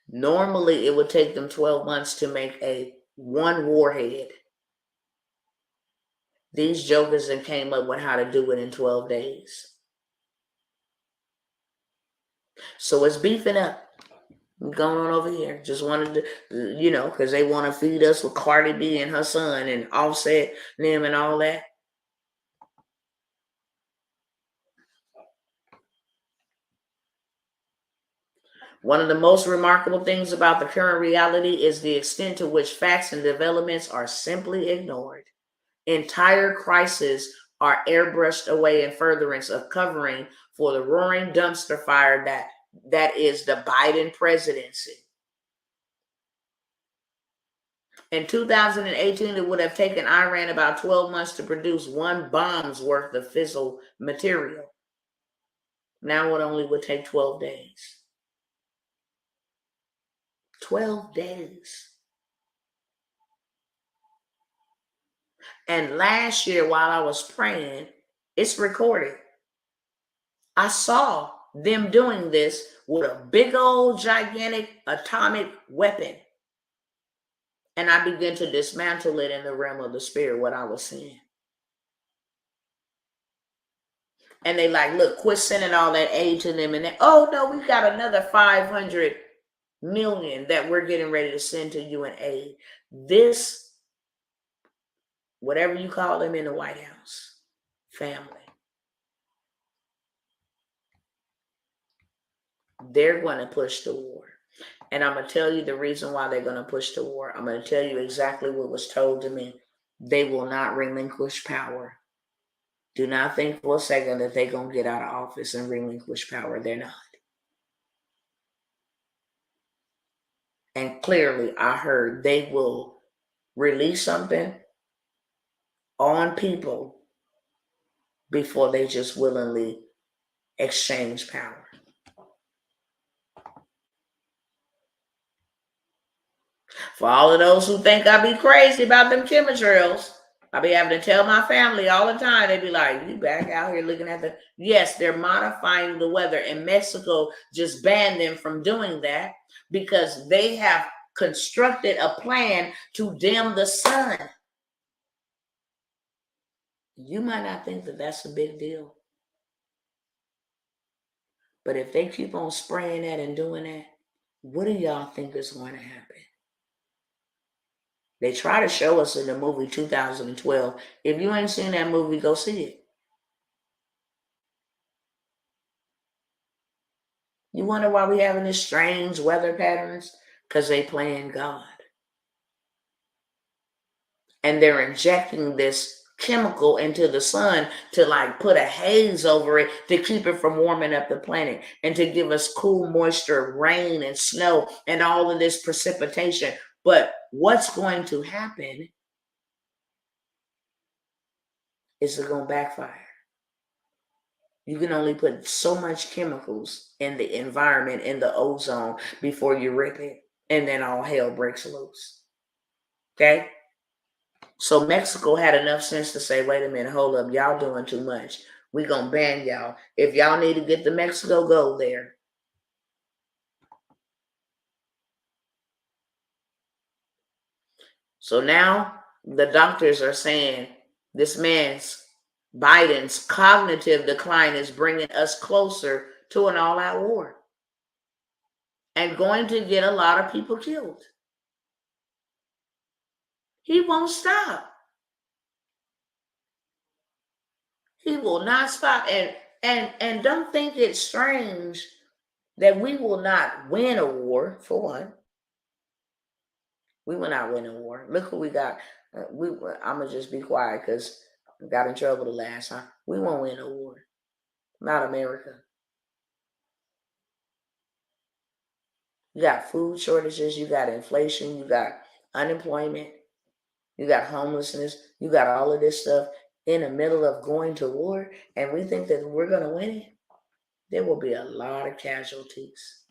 normally it would take them 12 months to make one warhead. These jokers then came up with how to do it in 12 days. So it's beefing up. Going on over here. Just wanted to, because they want to feed us with Cardi B and her son and Offset them and all that. One of the most remarkable things about the current reality is the extent to which facts and developments are simply ignored. Entire crises are airbrushed away in furtherance of covering for the roaring dumpster fire that is the Biden presidency. In 2018, it would have taken Iran about 12 months to produce one bomb's worth of fissile material. Now it only would take 12 days. 12 days. And last year, while I was praying, it's recorded. I saw them doing this with a big old gigantic atomic weapon. And I began to dismantle it in the realm of the spirit, what I was seeing. And they like, look, quit sending all that aid to them. And then, oh no, we've got another 500 million that we're getting ready to send to you in aid. This, whatever you call them in the White House, family, they're going to push the war. And I'm going to tell you the reason why they're going to push the war. I'm going to tell you exactly what was told to me. They will not relinquish power. Do not think for a second that they're going to get out of office and relinquish power. They're not. And clearly, I heard they will release something on people before they just willingly exchange power. For all of those who think I be crazy about them chemtrails, I be having to tell my family all the time. They be like, you back out here looking at the... Yes, they're modifying the weather. And Mexico just banned them from doing that because they have constructed a plan to dim the sun. You might not think that that's a big deal. But if they keep on spraying that and doing that, what do y'all think is going to happen? They try to show us in the movie 2012. If you ain't seen that movie, go see it. You wonder why we having this strange weather patterns? Because they playing God. And they're injecting this chemical into the sun to like put a haze over it to keep it from warming up the planet and to give us cool moisture, rain and snow and all of this precipitation. But what's going to happen is it's going to backfire. You can only put so much chemicals in the environment, in the ozone, before you rip it, and then all hell breaks loose. Okay? So Mexico had enough sense to say, wait a minute, hold up, y'all doing too much. We gonna ban y'all. If y'all need to get to Mexico, go there. So now the doctors are saying this man's Biden's cognitive decline is bringing us closer to an all-out war and going to get a lot of people killed. He won't stop. He will not stop. And don't think it's strange that we will not win a war, for one. We will not win a war. Look who we got. I'm going to just be quiet because I got in trouble the last time. We won't win a war. Not America. You got food shortages. You got inflation. You got unemployment. You got homelessness. You got all of this stuff in the middle of going to war. And we think that we're going to win it. There will be a lot of casualties.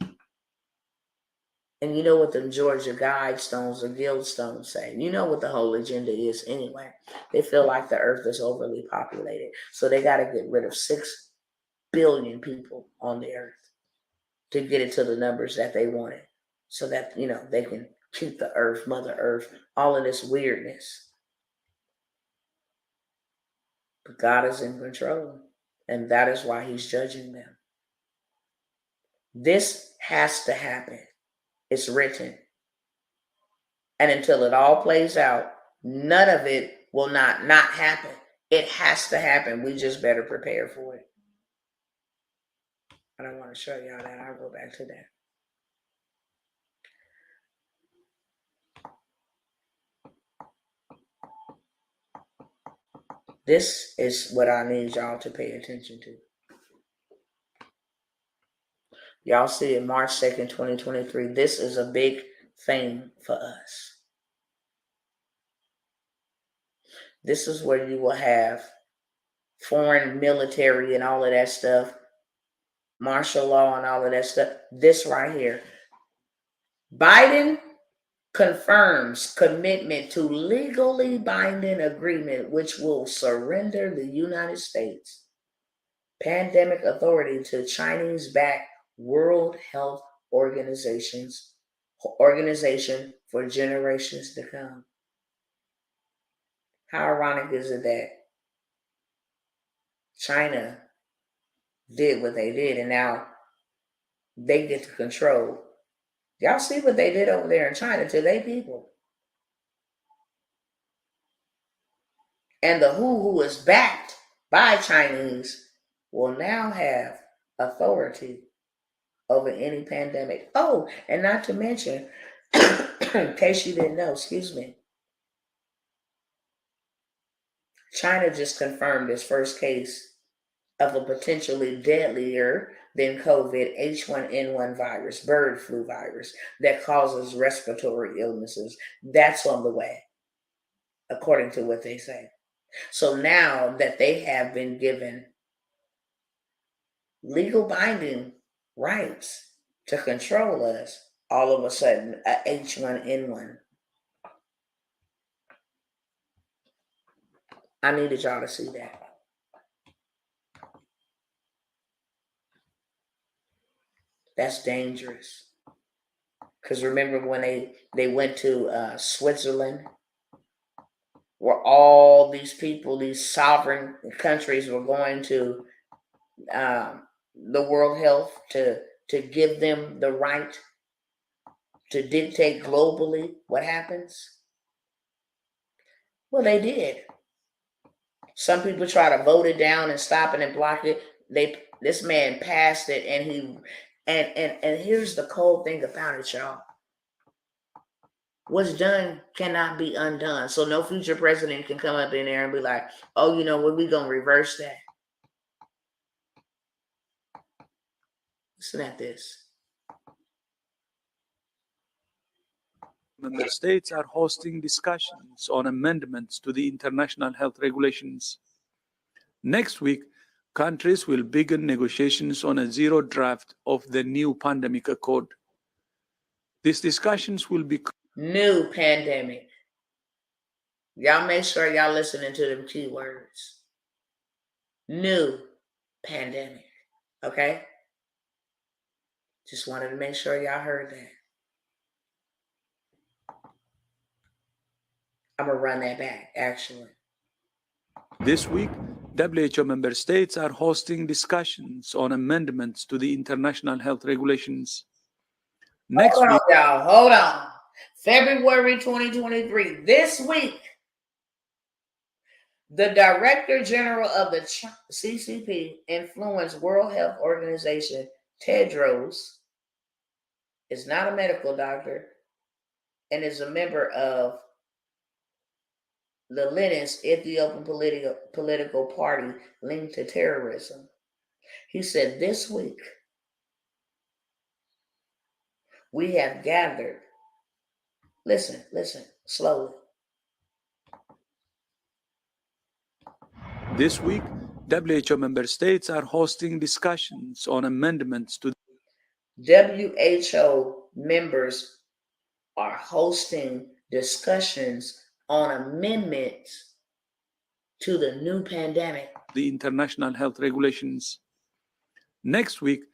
And you know what the Georgia Guidestones or Guildstones say. You know what the whole agenda is anyway. They feel like the earth is overly populated. So they got to get rid of 6 billion people on the earth to get it to the numbers that they wanted. So that, they can keep the earth, Mother Earth, all of this weirdness. But God is in control. And that is why he's judging them. This has to happen. It's written. And until it all plays out, none of it will not happen. It has to happen. We just better prepare for it. I don't want to show y'all that. I'll go back to that. This is what I need y'all to pay attention to. Y'all see it March 2nd, 2023. This is a big thing for us. This is where you will have foreign military and all of that stuff, martial law and all of that stuff. This right here. Biden confirms commitment to legally binding agreement which will surrender the United States pandemic authority to Chinese-backed World Health Organization for generations to come. How ironic is it that China did what they did and now they get to control? Y'all see what they did over there in China to their people. And the who is backed by Chinese will now have authority over any pandemic. Oh, and not to mention, in case you didn't know, excuse me, China just confirmed its first case of a potentially deadlier than COVID H1N1 virus, bird flu virus, that causes respiratory illnesses. That's on the way, according to what they say. So now that they have been given legal binding rights to control us, all of a sudden, a H1N1 I needed y'all to see that. That's dangerous. Because remember when they went to Switzerland, where all these people, these sovereign countries were going to the World Health to give them the right to dictate globally what happens? Well, they did. Some people try to vote it down and stop it and block it. This man passed it, and here's the cold thing about it, y'all. What's done cannot be undone. So no future president can come up in there and be like, oh, you know what, we're gonna reverse that. Listen at this. Member states are hosting discussions on amendments to the international health regulations. Next week, countries will begin negotiations on a zero draft of the new pandemic accord. These discussions will be new pandemic. Y'all make sure y'all listening to them keywords. New pandemic. Okay? Just wanted to make sure y'all heard that. I'm going to run that back, actually. This week, WHO member states are hosting discussions on amendments to the international health regulations. Next week, y'all. Hold on. February 2023. This week, the Director General of the CCP, Influence World Health Organization, Tedros, is not a medical doctor and is a member of the Leninist Ethiopian political party linked to terrorism. He said, this week, we have gathered. Listen, slowly. This week, WHO member states are hosting discussions on amendments to WHO members are hosting discussions on amendments to the new pandemic. The international health regulations. Next week,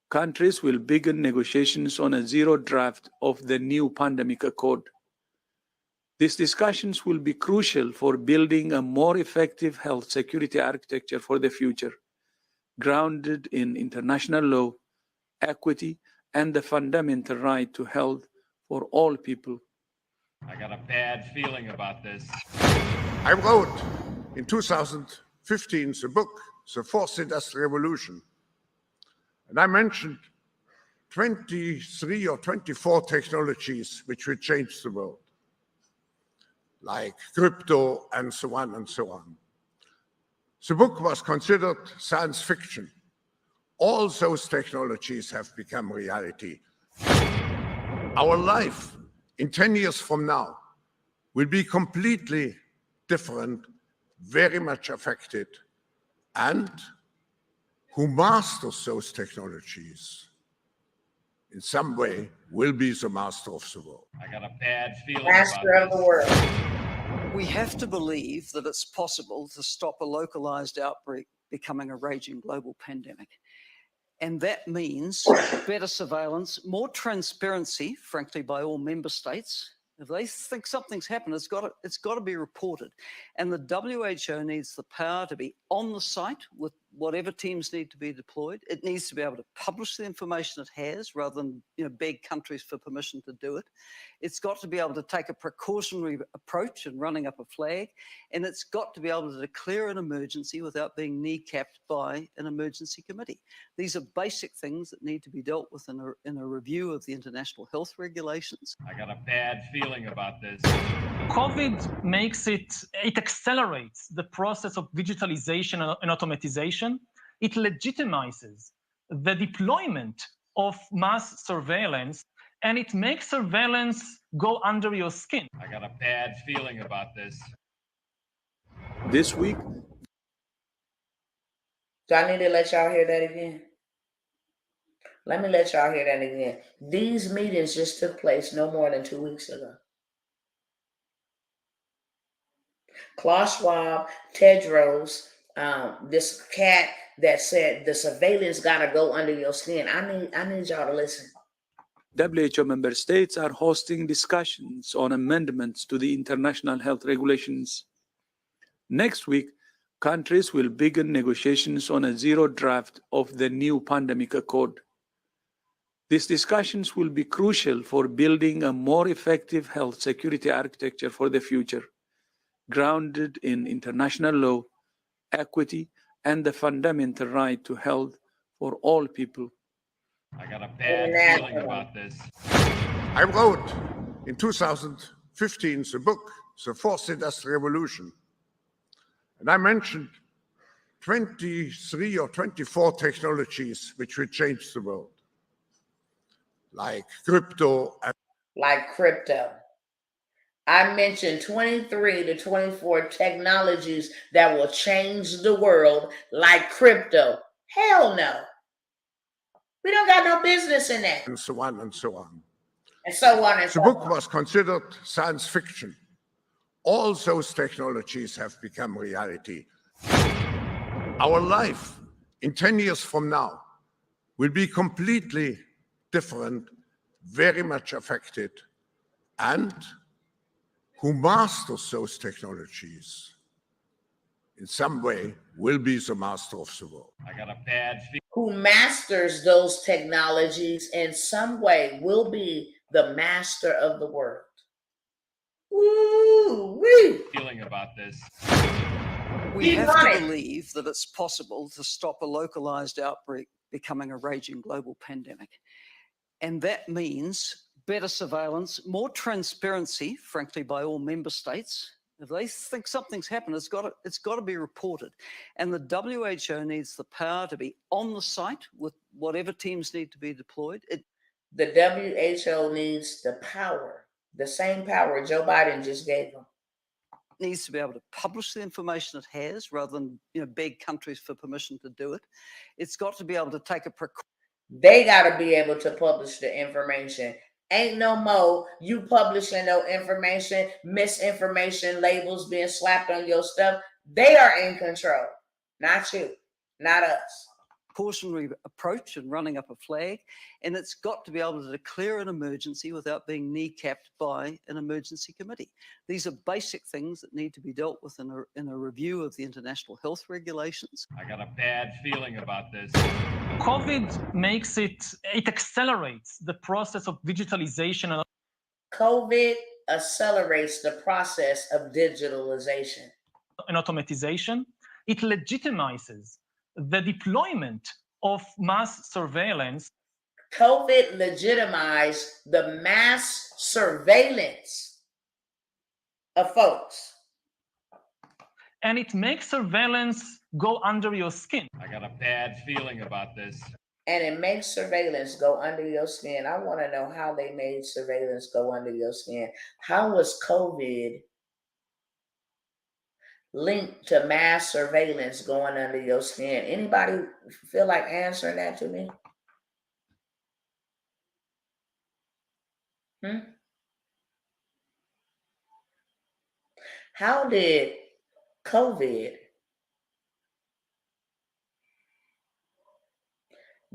countries will begin negotiations on a zero draft of the new pandemic accord. These discussions will be crucial for building a more effective health security architecture for the future, grounded in international law, equity, and the fundamental right to health for all people. I got a bad feeling about this. I wrote in 2015 the book, The Fourth Industrial Revolution. And I mentioned 23 or 24 technologies which will change the world, like crypto and so on and so on. The book was considered science fiction. All those technologies have become reality. Our life in 10 years from now will be completely different, very much affected, and who masters those technologies in some way will be the master of the world. I got a bad feeling Master about of the this. world. We have to believe that it's possible to stop a localized outbreak becoming a raging global pandemic. And that means better surveillance, more transparency, frankly, by all member states. If they think something's happened, it's got to be reported. And the WHO needs the power to be on the site with whatever teams need to be deployed. It needs to be able to publish the information it has rather than beg countries for permission to do it. It's got to be able to take a precautionary approach in running up a flag. And it's got to be able to declare an emergency without being kneecapped by an emergency committee. These are basic things that need to be dealt with in a review of the international health regulations. I got a bad feeling about this. COVID makes it accelerates the process of digitalization and automatization. It legitimizes the deployment of mass surveillance, and it makes surveillance go under your skin. I got a bad feeling about this. This week, Do I need to let y'all hear that again? Let me let y'all hear that again. These meetings just took place no more than 2 weeks ago. Klaus Schwab, Tedros, this cat that said the surveillance gotta go under your skin. I need y'all to listen. WHO member states are hosting discussions on amendments to the international health regulations. Next week, countries will begin negotiations on a zero draft of the new pandemic accord. These discussions will be crucial for building a more effective health security architecture for the future, grounded in international law, equity, and the fundamental right to health for all people. I got a bad feeling about this. I wrote in 2015 the book, The Fourth Industrial Revolution. And I mentioned 23 or 24 technologies which will change the world, like crypto. Like crypto. I mentioned 23 to 24 technologies that will change the world, like crypto. Hell no. We don't got no business in that. And so on and so on. And so on and The so book on. was considered science fiction. All those technologies have become reality. Our life in 10 years from now will be completely different, very much affected, and who masters those technologies in some way will be the master of the world. I got a bad feeling. Who masters those technologies in some way will be the master of the world. Woo-wee. Feeling about this. We Keep have to running. believe that it's possible to stop a localized outbreak becoming a raging global pandemic. And that means better surveillance, more transparency, frankly, by all member states. If they think something's happened, it's got to be reported. And the WHO needs the power to be on the site with whatever teams need to be deployed. The WHO needs the power, the same power Joe Biden just gave them. Needs to be able to publish the information it has rather than beg countries for permission to do it. It's got to be able to take a precaution. They got to be able to publish the information. Ain't no more you publishing no information, misinformation, labels being slapped on your stuff. They are in control, not you, not us. Precautionary approach and running up a flag, and it's got to be able to declare an emergency without being kneecapped by an emergency committee. These are basic things that need to be dealt with in a review of the international health regulations. I got a bad feeling about this. COVID makes it accelerates the process of digitalization. COVID accelerates the process of digitalization. And automatization. It legitimizes the deployment of mass surveillance. COVID legitimized the mass surveillance of folks. And it makes surveillance go under your skin. I got a bad feeling about this. And it makes surveillance go under your skin. I want to know how they made surveillance go under your skin. How was COVID linked to mass surveillance going under your skin? Anybody feel like answering that to me? How did COVID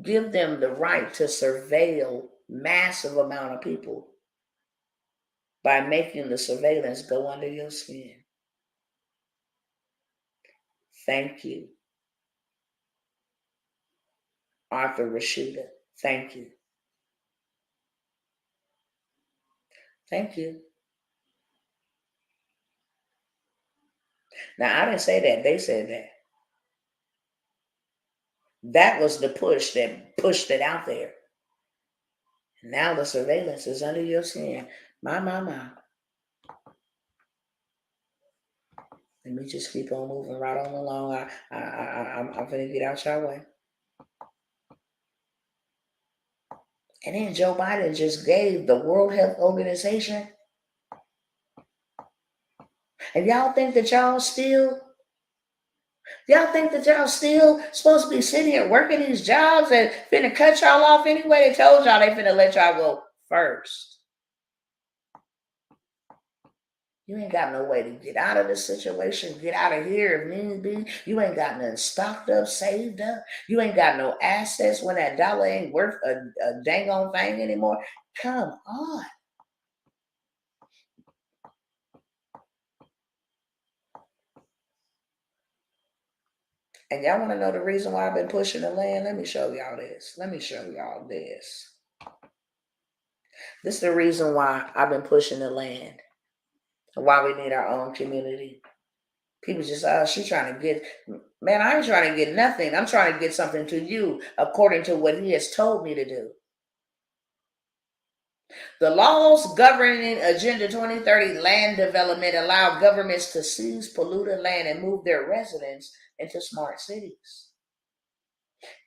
give them the right to surveil massive amount of people by making the surveillance go under your skin? Thank you, Arthur Rashuda. Thank you. Thank you. Now, I didn't say that. They said that. That was the push that pushed it out there. Now the surveillance is under your skin. My. Let me just keep on moving right on along. I'm going to get out your way. And then Joe Biden just gave the World Health Organization. And y'all think that y'all still supposed to be sitting here working these jobs and finna cut y'all off anyway? They told y'all they finna let y'all go first. You ain't got no way to get out of this situation, get out of here if need be. You ain't got nothing stocked up, saved up. You ain't got no assets when that dollar ain't worth a dang on thing anymore. Come on. And y'all want to know the reason why I've been pushing the land? Let me show y'all this. This is the reason why I've been pushing the land. Why we need our own community. People just, she's trying to get, man, I ain't trying to get nothing. I'm trying to get something to you according to what he has told me to do. The laws governing Agenda 2030 land development allow governments to seize polluted land and move their residents into smart cities.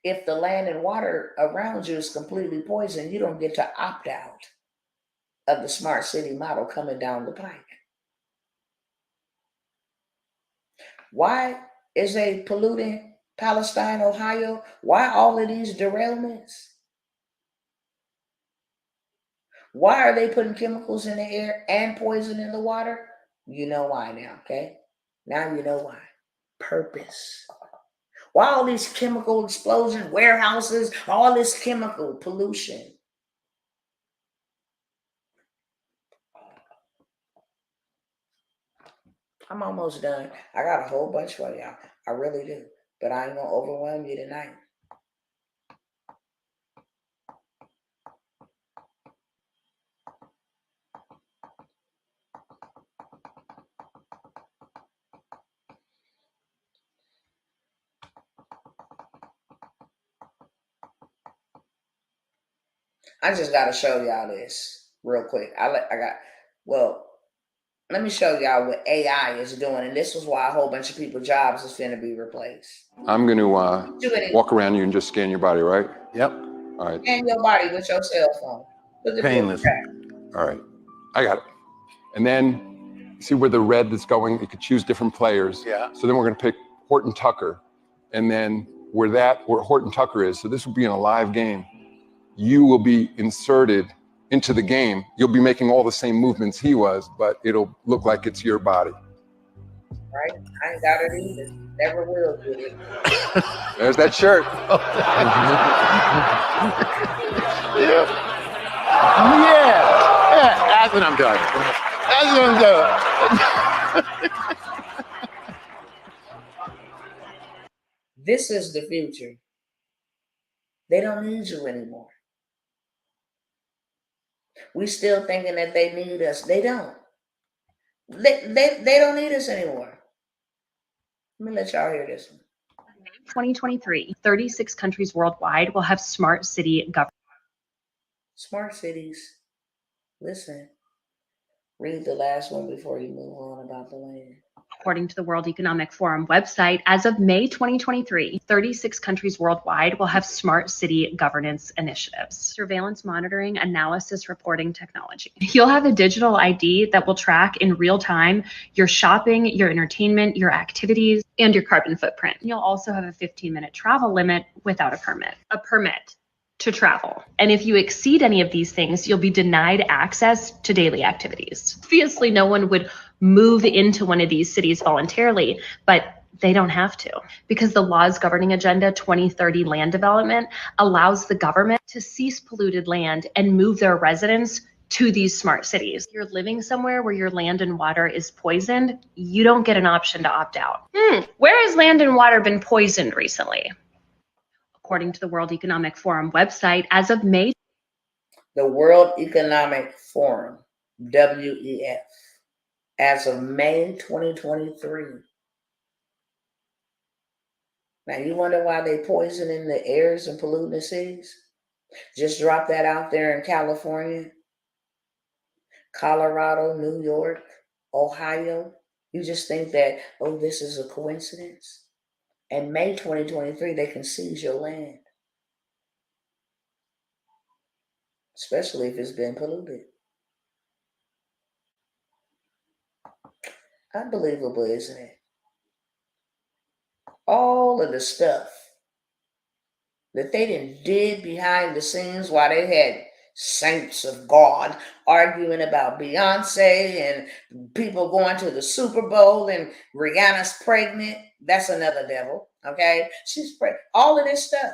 If the land and water around you is completely poisoned, you don't get to opt out of the smart city model coming down the pike. Why is they polluting Palestine, Ohio? Why all of these derailments? Why are they putting chemicals in the air and poison in the water? You know why now, okay? Now you know why. Purpose. Why all these chemical explosions, warehouses, all this chemical pollution? I'm almost done. I got a whole bunch for y'all. I really do. But I ain't going to overwhelm you tonight. I just got to show y'all this real quick. Let me show y'all what AI is doing. And this is why a whole bunch of people's jobs is going to be replaced. I'm going to walk around you and just scan your body, right? Yep. All right. Scan your body with your cell phone. Painless. All right. I got it. And then see where the red is going? You could choose different players. Yeah. So then we're going to pick Horton Tucker. And then where Horton Tucker is, so this will be in a live game. You will be inserted into the game. You'll be making all the same movements he was, but it'll look like it's your body. Right? I ain't got it either. Never will get it. There's that shirt. Yeah. That's what I'm doing. This is the future. They don't need you anymore. We still thinking that they need us. They don't. They don't need us anymore. Let me let y'all hear this one. 2023, 36 countries worldwide will have smart city government. Smart cities. Listen. Read the last one before you move on about the land. According to the World Economic Forum website, as of May 2023, 36 countries worldwide will have smart city governance initiatives. Surveillance monitoring, analysis, reporting technology. You'll have a digital ID that will track in real time your shopping, your entertainment, your activities, and your carbon footprint. You'll also have a 15-minute travel limit without a permit. A permit to travel. And if you exceed any of these things, you'll be denied access to daily activities. Obviously, no one would move into one of these cities voluntarily, but they don't have to, because the laws governing Agenda 2030 land development allows the government to seize polluted land and move their residents to these smart cities. If you're living somewhere where your land and water is poisoned, you don't get an option to opt out. Where has land and water been poisoned recently? According to the World Economic Forum website, as of May. The World Economic Forum, WEF, as of May 2023. Now, you wonder why they poisoning the airs and polluting the cities? Just drop that out there in California, Colorado, New York, Ohio. You just think that, oh, this is a coincidence? In May 2023, they can seize your land. Especially if it's been polluted. Unbelievable, isn't it? All of the stuff that they did behind the scenes while they had saints of God arguing about Beyonce and people going to the Super Bowl and Rihanna's pregnant. That's another devil, okay? She's pregnant. All of this stuff.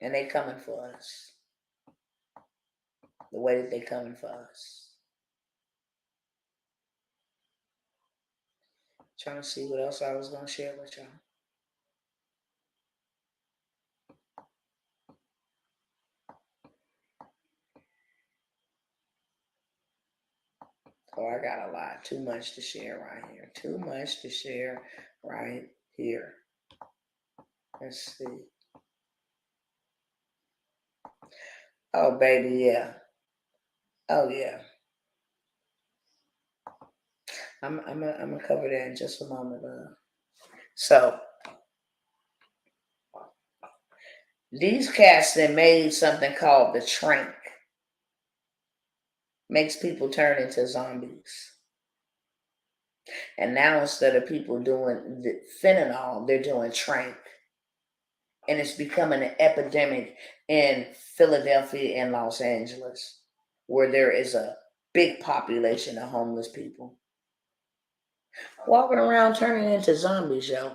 And they coming for us. The way that they coming for us. Trying to see what else I was going to share with y'all. Oh, I got a lot. Too much to share right here. Too much to share right here. Let's see. Oh, baby, yeah. Oh, yeah. I'm gonna cover that in just a moment. So these cats that made something called the trank. Makes people turn into zombies. And now instead of people doing the fentanyl, they're doing trank. And it's becoming an epidemic in Philadelphia and Los Angeles, where there is a big population of homeless people. Walking around turning into zombies, yo.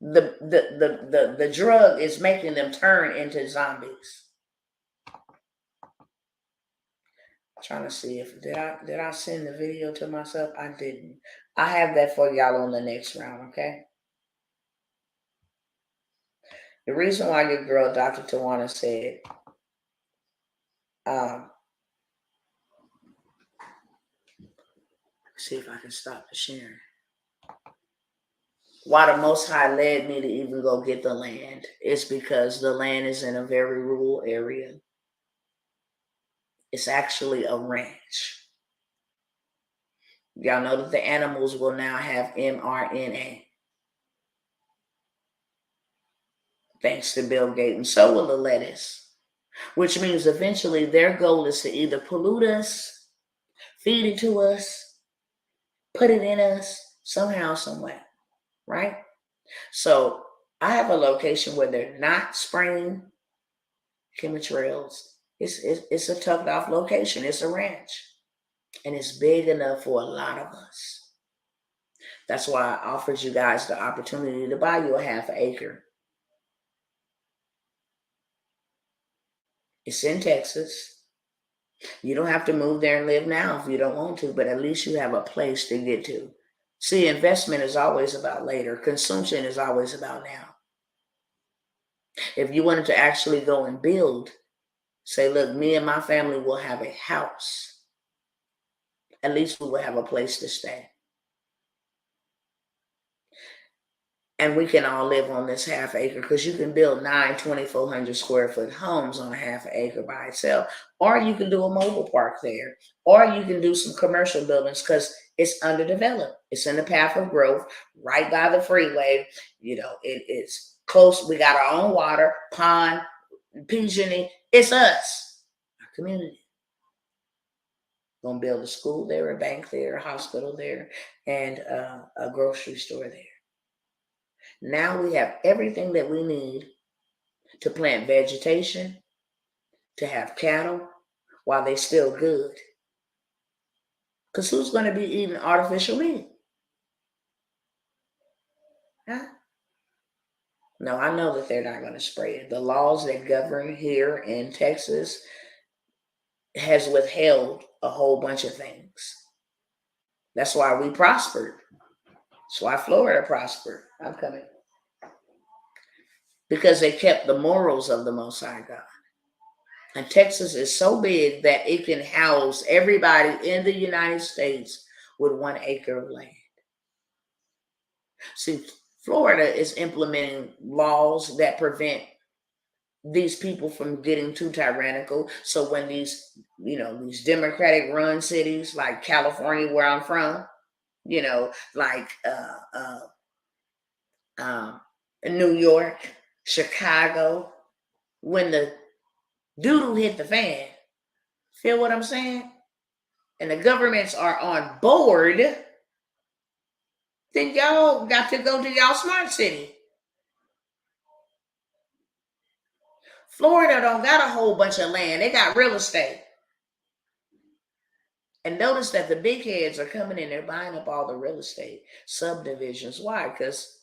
The drug is making them turn into zombies. Trying to see if did I send the video to myself? I didn't. I have that for y'all on the next round, okay? The reason why your girl, Dr. Tawana, said, see if I can stop the sharing. Why the Most High led me to even go get the land is because the land is in a very rural area. It's actually a ranch. Y'all know that the animals will now have mRNA. Thanks to Bill Gates, and so will the lettuce. Which means eventually their goal is to either pollute us, feed it to us, put it in us, somehow, somewhere, right? So I have a location where they're not spraying chemtrails. It's a tucked off location. It's a ranch. And it's big enough for a lot of us. That's why I offered you guys the opportunity to buy you a half acre. It's in Texas. You don't have to move there and live now if you don't want to, but at least you have a place to get to. See, investment is always about later. Consumption is always about now. If you wanted to actually go and build, say, look, me and my family will have a house. At least we will have a place to stay. And we can all live on this half acre because you can build 2,400 square foot homes on a half acre by itself. Or you can do a mobile park there. Or you can do some commercial buildings because it's underdeveloped. It's in the path of growth, right by the freeway. You know, it's close. We got our own water, pond, PG&E. It's us, our community. Gonna build a school there, a bank there, a hospital there, and a grocery store there. Now we have everything that we need to plant vegetation, to have cattle while they're still good. Because who's going to be eating artificial meat? Huh? No, I know that they're not going to spray it. The laws that govern here in Texas has withheld a whole bunch of things. That's why we prospered. That's why Florida prospered. I'm coming. Because they kept the morals of the Most High God. And Texas is so big that it can house everybody in the United States with 1 acre of land. See, Florida is implementing laws that prevent these people from getting too tyrannical. So when these Democratic run cities like California, where I'm from, like New York, Chicago, when the doodle hit the fan, feel what I'm saying? And the governments are on board, then y'all got to go to y'all smart city. Florida don't got a whole bunch of land. They got real estate. And notice that the big heads are coming in, they're buying up all the real estate subdivisions. Why? Because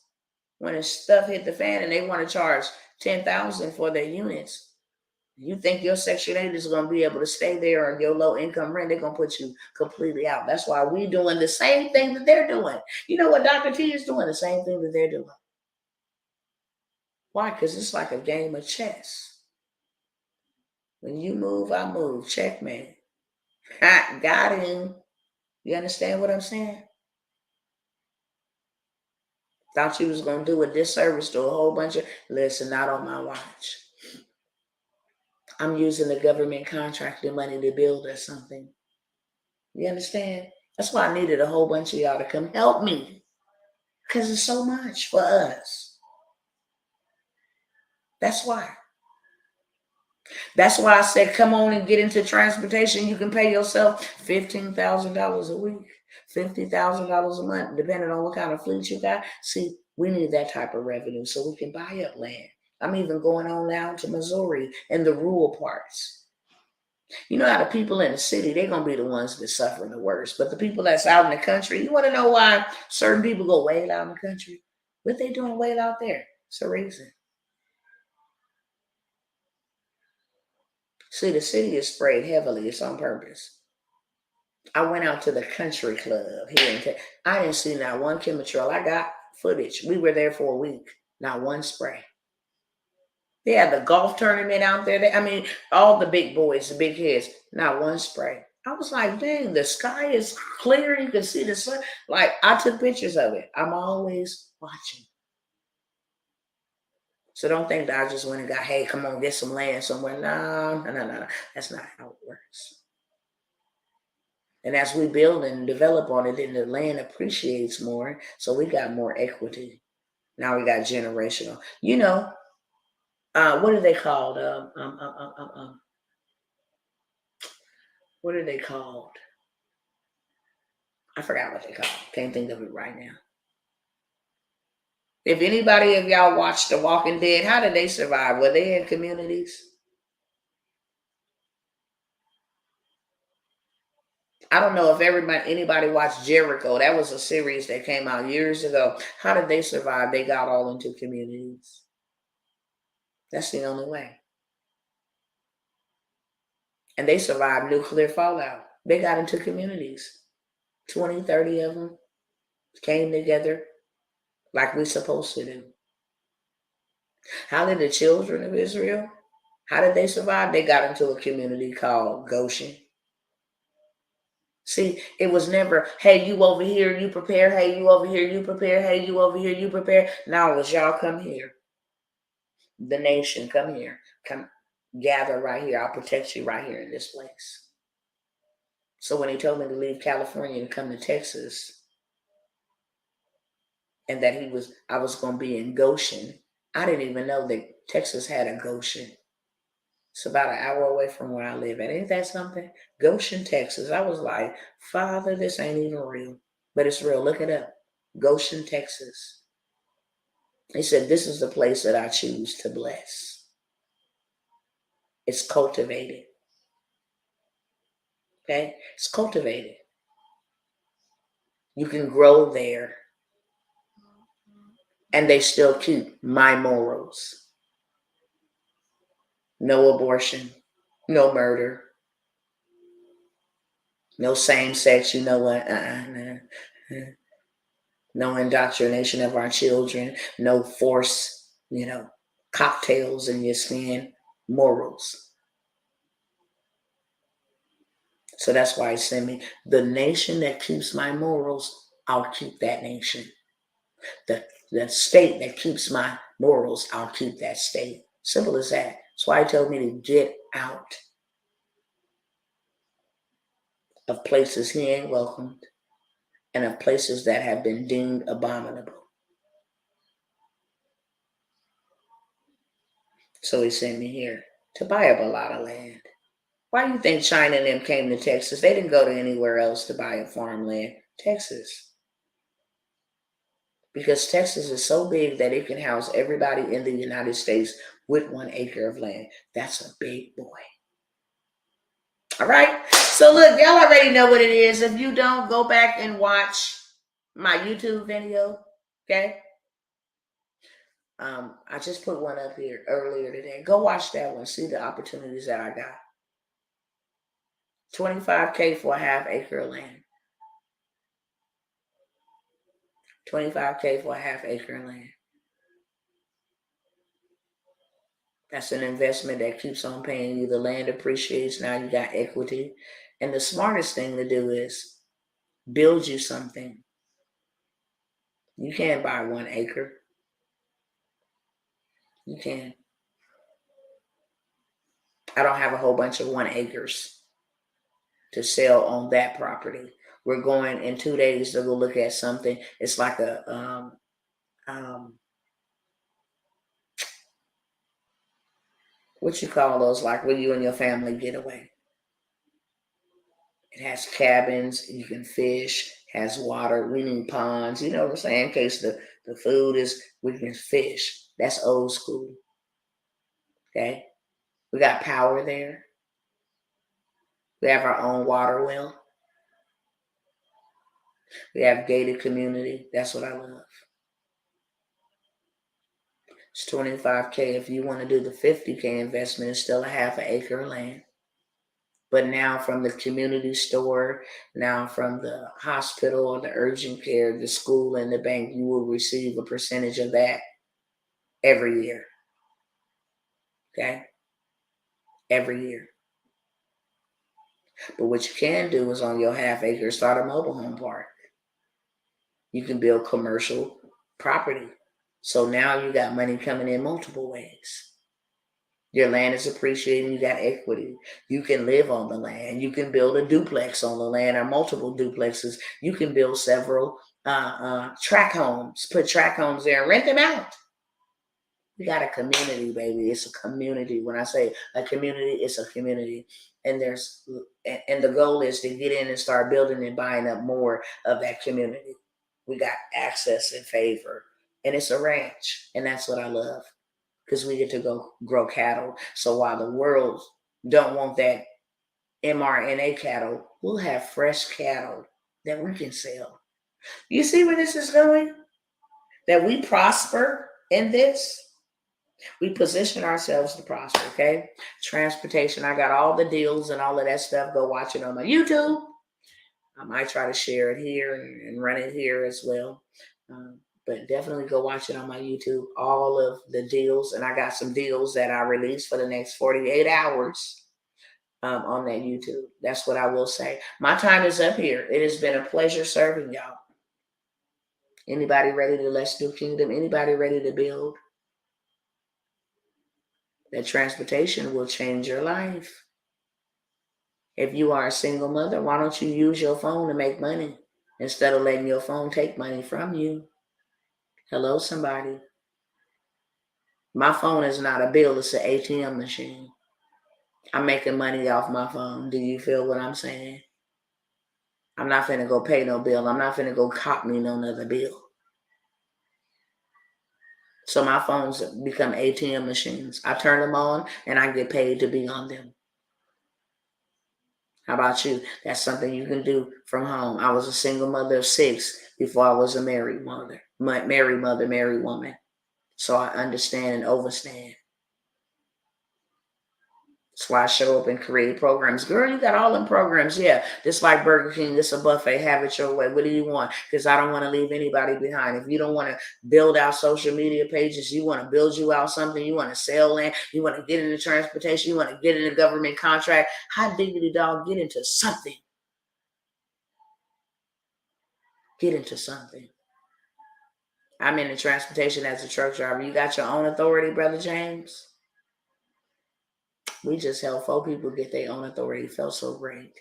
when the stuff hit the fan and they want to charge $10,000 for their units, you think your Section 8 is going to be able to stay there, or your low income rent, they're going to put you completely out. That's why we're doing the same thing that they're doing. You know what Dr. T is doing? The same thing that they're doing. Why? Because it's like a game of chess. When you move, I move. Checkmate. Got him. You understand what I'm saying? Thought you was going to do a disservice to a whole bunch of... Listen, not on my watch. I'm using the government contracting money to build or something. You understand? That's why I needed a whole bunch of y'all to come help me. Because it's so much for us. That's why. That's why I said, come on and get into transportation. You can pay yourself $15,000 a week, $50,000 a month, depending on what kind of fleet you got. See, we need that type of revenue so we can buy up land. I'm even going on now to Missouri and the rural parts. You know how the people in the city, they're going to be the ones that suffer the worst. But the people that's out in the country, you want to know why certain people go way out in the country? What they doing way out there? It's a reason. See, the city is sprayed heavily. It's on purpose. I went out to the country club here in Texas. I didn't see not one chemitrail. I got footage. We were there for a week. Not one spray. They had the golf tournament out there. I mean, all the big boys, the big heads. Not one spray. I was like, dang, the sky is clear. You can see the sun. Like, I took pictures of it. I'm always watching. So don't think that I just went and got, hey, come on, get some land somewhere. No. That's not how it works. And as we build and develop on it, then the land appreciates more. So we got more equity. Now we got generational. You know, what are they called? What are they called? I forgot what they called. Can't think of it right now. If anybody of y'all watched The Walking Dead, how did they survive? Were they in communities? I don't know if anybody watched Jericho. That was a series that came out years ago. How did they survive? They got all into communities. That's the only way. And they survived nuclear fallout. They got into communities. 20, 30 of them came together like we're supposed to do. How did the children of Israel, how did they survive? They got into a community called Goshen. See, it was never, hey, you over here, you prepare. Hey, you over here, you prepare. Hey, you over here, you prepare. Now it was y'all come here. The nation, come here. Come gather right here. I'll protect you right here in this place. So when he told me to leave California and come to Texas, and that I was going to be in Goshen, I didn't even know that Texas had a Goshen. It's about an hour away from where I live at. Ain't that something? Goshen, Texas. I was like, Father, this ain't even real. But it's real. Look it up. Goshen, Texas. He said, this is the place that I choose to bless. It's cultivated. Okay? It's cultivated. You can grow there. And they still keep my morals. No abortion. No murder. No same sex, you know what? No indoctrination of our children. No force, cocktails in your skin. Morals. So that's why he sent me. The nation that keeps my morals, I'll keep that nation. The state that keeps my morals, I'll keep that state. Simple as that. That's why he told me to get out of places he ain't welcomed and of places that have been deemed abominable. So he sent me here to buy up a lot of land. Why do you think China and them came to Texas? They didn't go to anywhere else to buy a farmland. Texas. because Texas is so big that it can house everybody in the United States with 1 acre of land. That's a big boy. All right. So look, y'all already know what it is. If you don't, go back and watch my YouTube video. Okay. I just put one up here earlier today. Go watch that one. See the opportunities that I got. $25K for a half acre of land. $25K for a half acre of land. That's an investment that keeps on paying you. The land appreciates. Now you got equity. And the smartest thing to do is build you something. You can't buy 1 acre. You can. I don't have a whole bunch of 1 acres to sell on that property. We're going in 2 days to go look at something. It's like a what you call those, like when you and your family get away. It has cabins, you can fish, has water, we need ponds, you know what I'm saying? In case the food is, we can fish. That's old school. Okay? We got power there. We have our own water well. We have gated community. That's what I love. It's $25K. If you want to do the $50K investment, it's still a half an acre of land. But now from the community store, now from the hospital or the urgent care, the school and the bank, you will receive a percentage of that every year. Okay? Every year. But what you can do is on your half acre, start a mobile home park. You can build commercial property. So now you got money coming in multiple ways. Your land is appreciating, you got equity. You can live on the land. You can build a duplex on the land or multiple duplexes. You can build several tract homes, put tract homes there and rent them out. We got a community, baby. It's a community. When I say a community, it's a community. And the goal is to get in and start building and buying up more of that community. We got access and favor. And it's a ranch. And that's what I love. Because we get to go grow cattle. So while the world don't want that mRNA cattle, we'll have fresh cattle that we can sell. You see where this is going? That we prosper in this. We position ourselves to prosper, okay? Transportation, I got all the deals and all of that stuff. Go watch it on my YouTube. I might try to share it here and run it here as well. But definitely go watch it on my YouTube, all of the deals. And I got some deals that I released for the next 48 hours on that YouTube. That's what I will say. My time is up here. It has been a pleasure serving y'all. Anybody ready to let's do kingdom? Anybody ready to build? That transportation will change your life. If you are a single mother, why don't you use your phone to make money instead of letting your phone take money from you? Hello, somebody. My phone is not a bill, it's an ATM machine. I'm making money off my phone. Do you feel what I'm saying? I'm not finna go pay no bill. I'm not finna go cop me no other bill. So my phones become ATM machines. I turn them on and I get paid to be on them. How about you? That's something you can do from home. I was a single mother of 6 before I was a married mother. Married woman. So I understand and overstand. That's why I show up and create programs. Girl, you got all them programs. Yeah, just like Burger King, it's a buffet. Have it your way. What do you want? Because I don't want to leave anybody behind. If you don't want to build out social media pages, you want to build you out something, you want to sell land, you want to get into transportation, you want to get in a government contract, hot diggity dog, get into something. Get into something. I'm in the transportation as a truck driver. You got your own authority, Brother James? We just helped 4 people get their own authority. It felt so great.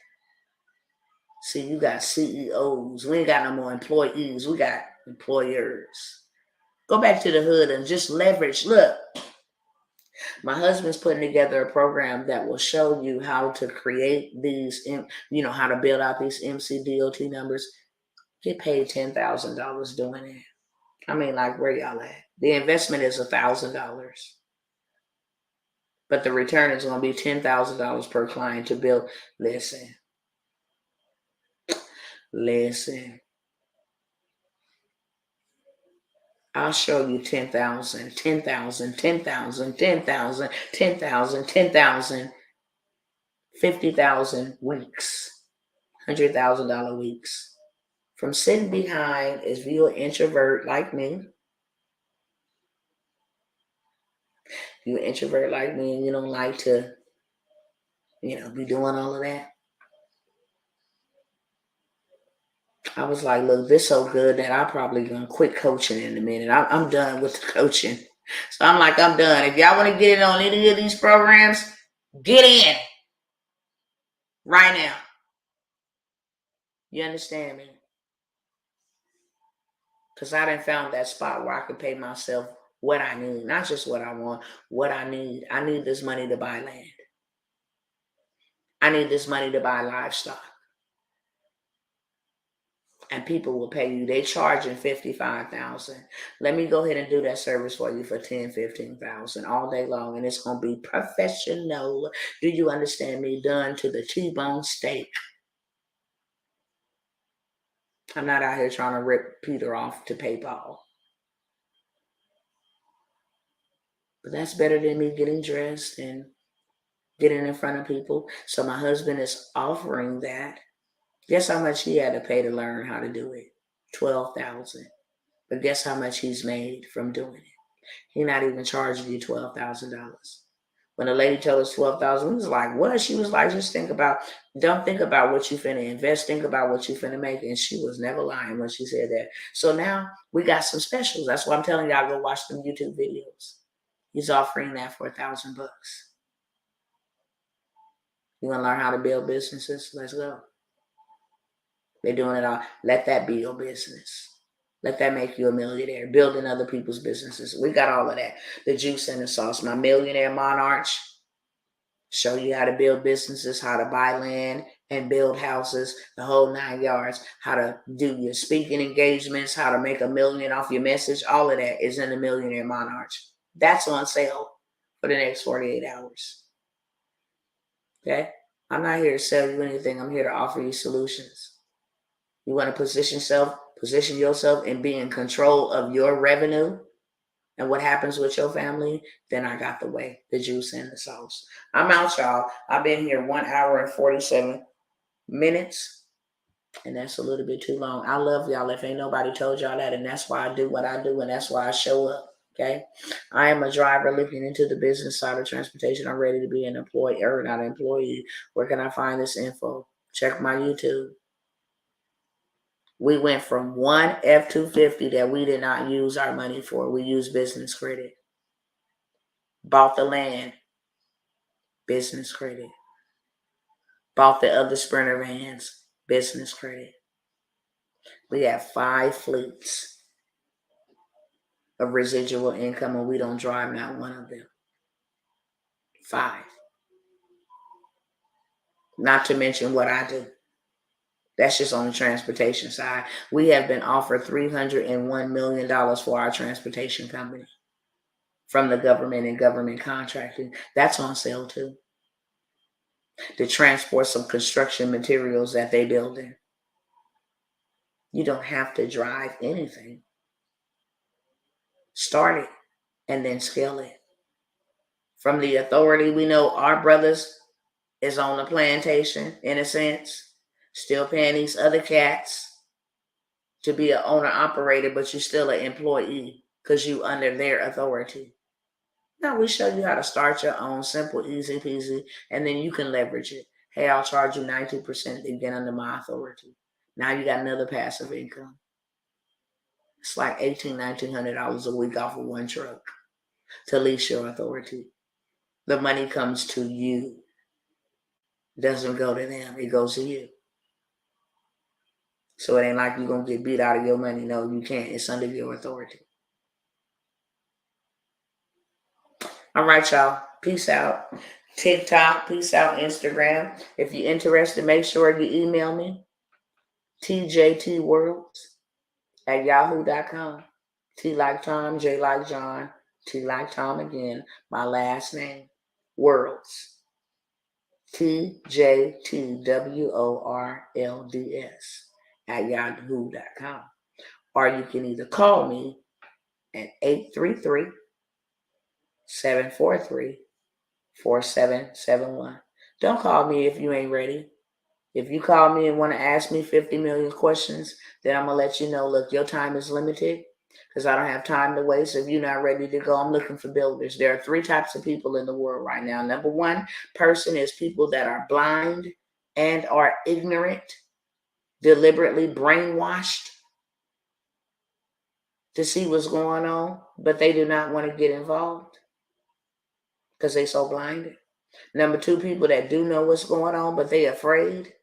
See, you got CEOs. We ain't got no more employees. We got employers. Go back to the hood and just leverage. Look, my husband's putting together a program that will show you how to create these, how to build out these MCDOT numbers. Get paid $10,000 doing it. I mean, like, where y'all at? The investment is $1,000, but the return is going to be $10,000 per client to build. Listen. I'll show you 10,000, 10,000, 10,000, 10,000, 10,000, 10,000, 50,000 weeks, $100,000 weeks. From sitting behind, if you're an introvert like me, and you don't like to, be doing all of that. I was like, look, this so good that I'm probably going to quit coaching in a minute. I'm done with the coaching. So I'm like, I'm done. If y'all want to get in on any of these programs, get in right now. You understand me? Because I done found that spot where I can pay myself what I need, not just what I want, what I need. I need this money to buy land. I need this money to buy livestock. And people will pay you. They charging $55,000. Let me go ahead and do that service for you for $10,000, $15,000 all day long, and it's gonna be professional. Do you understand me? Done to the T-bone steak. I'm not out here trying to rip Peter off to pay Paul. But that's better than me getting dressed and getting in front of people. So my husband is offering that. Guess how much he had to pay to learn how to do it? $12,000. But guess how much he's made from doing it? He's not even charging you $12,000. When the lady told us $12,000, we was like, what? She was like, just don't think about what you finna invest, think about what you finna make. And she was never lying when she said that. So now we got some specials. That's why I'm telling y'all, go watch them YouTube videos. He's offering that for $1,000. You wanna learn how to build businesses? Let's go. They're doing it all. Let that be your business. Let that make you a millionaire. Building other people's businesses. We got all of that. The juice and the sauce. My Millionaire Monarch. Show you how to build businesses, how to buy land and build houses, the whole 9 yards. How to do your speaking engagements, how to make $1 million off your message. All of that is in the Millionaire Monarch. That's on sale for the next 48 hours. Okay? I'm not here to sell you anything. I'm here to offer you solutions. You want to position yourself and be in control of your revenue and what happens with your family, then I got the way, the juice and the sauce. I'm out, y'all. I've been here 1 hour and 47 minutes, and that's a little bit too long. I love y'all if ain't nobody told y'all that, and that's why I do what I do, and that's why I show up, okay? I am a driver looking into the business side of transportation. I'm ready to be an employer, not an employee. Where can I find this info? Check my YouTube. We went from one F-250 that we did not use our money for. We used business credit. Bought the land, business credit. Bought the other Sprinter vans, business credit. We have 5 fleets of residual income, and we don't drive not one of them. 5. Not to mention what I do. That's just on the transportation side. We have been offered $301 million for our transportation company from the government and government contracting. That's on sale too. To transport some construction materials that they build in. You don't have to drive anything. Start it and then scale it. From the authority, we know our brothers is on the plantation, in a sense, still paying these other cats to be an owner-operator, but you're still an employee because you under their authority. Now we show you how to start your own, simple, easy peasy, and then you can leverage it. Hey, I'll charge you 90% to get under my authority. Now you got another passive income. It's like $1,800, $1,900 a week off of one truck to lease your authority. The money comes to you. It doesn't go to them. It goes to you. So it ain't like you're going to get beat out of your money. No, you can't. It's under your authority. All right, y'all. Peace out. TikTok. Peace out. Instagram. If you're interested, make sure you email me. TJTworlds@yahoo.com. T like Tom, J like John, T like Tom again. My last name, Worlds. TJTWORLDS at yahoo.com. Or you can either call me at 833-743-4771. Don't call me if you ain't ready. If you call me and want to ask me 50 million questions, then I'm going to let you know, look, your time is limited because I don't have time to waste. If you're not ready to go, I'm looking for builders. There are 3 types of people in the world right now. Number 1 person is people that are blind and are ignorant, deliberately brainwashed to see what's going on, but they do not want to get involved because they're so blinded. Number 2, people that do know what's going on, but they're afraid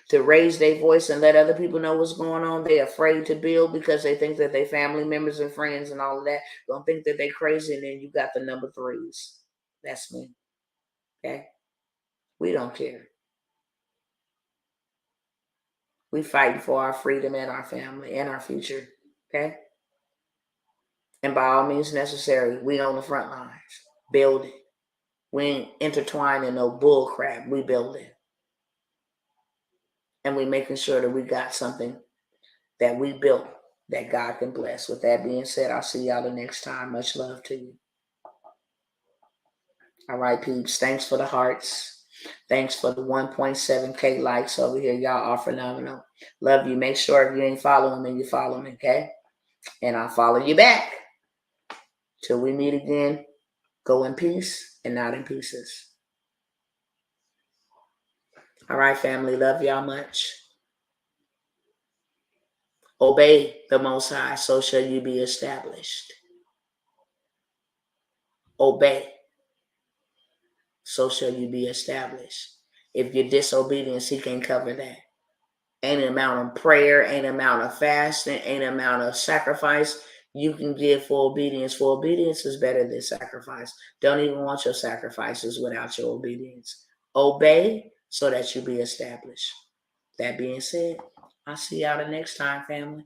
to raise their voice and let other people know what's going on. They're afraid to build because they think that their family members and friends and all of that don't think that they're crazy. And then you got the number 3s. That's me. Okay? We don't care. We fighting for our freedom and our family and our future. Okay? And by all means necessary, we on the front lines. Building. We ain't intertwining no bull crap. We building. And we making sure that we got something that we built that God can bless. With that being said, I'll see y'all the next time. Much love to you. All right, peeps. Thanks for the hearts. Thanks for the 1.7K likes over here. Y'all are phenomenal. Love you. Make sure if you ain't following me, you follow me, okay? And I'll follow you back. Till we meet again, go in peace and not in pieces. All right, family. Love y'all much. Obey the Most High, so shall you be established. Obey, so shall you be established. If you're disobedience, he can't cover that. Ain't an amount of prayer, ain't an amount of fasting, ain't an amount of sacrifice you can give for obedience. For obedience is better than sacrifice. Don't even want your sacrifices without your obedience. Obey so that you be established. That being said, I'll see y'all the next time, family.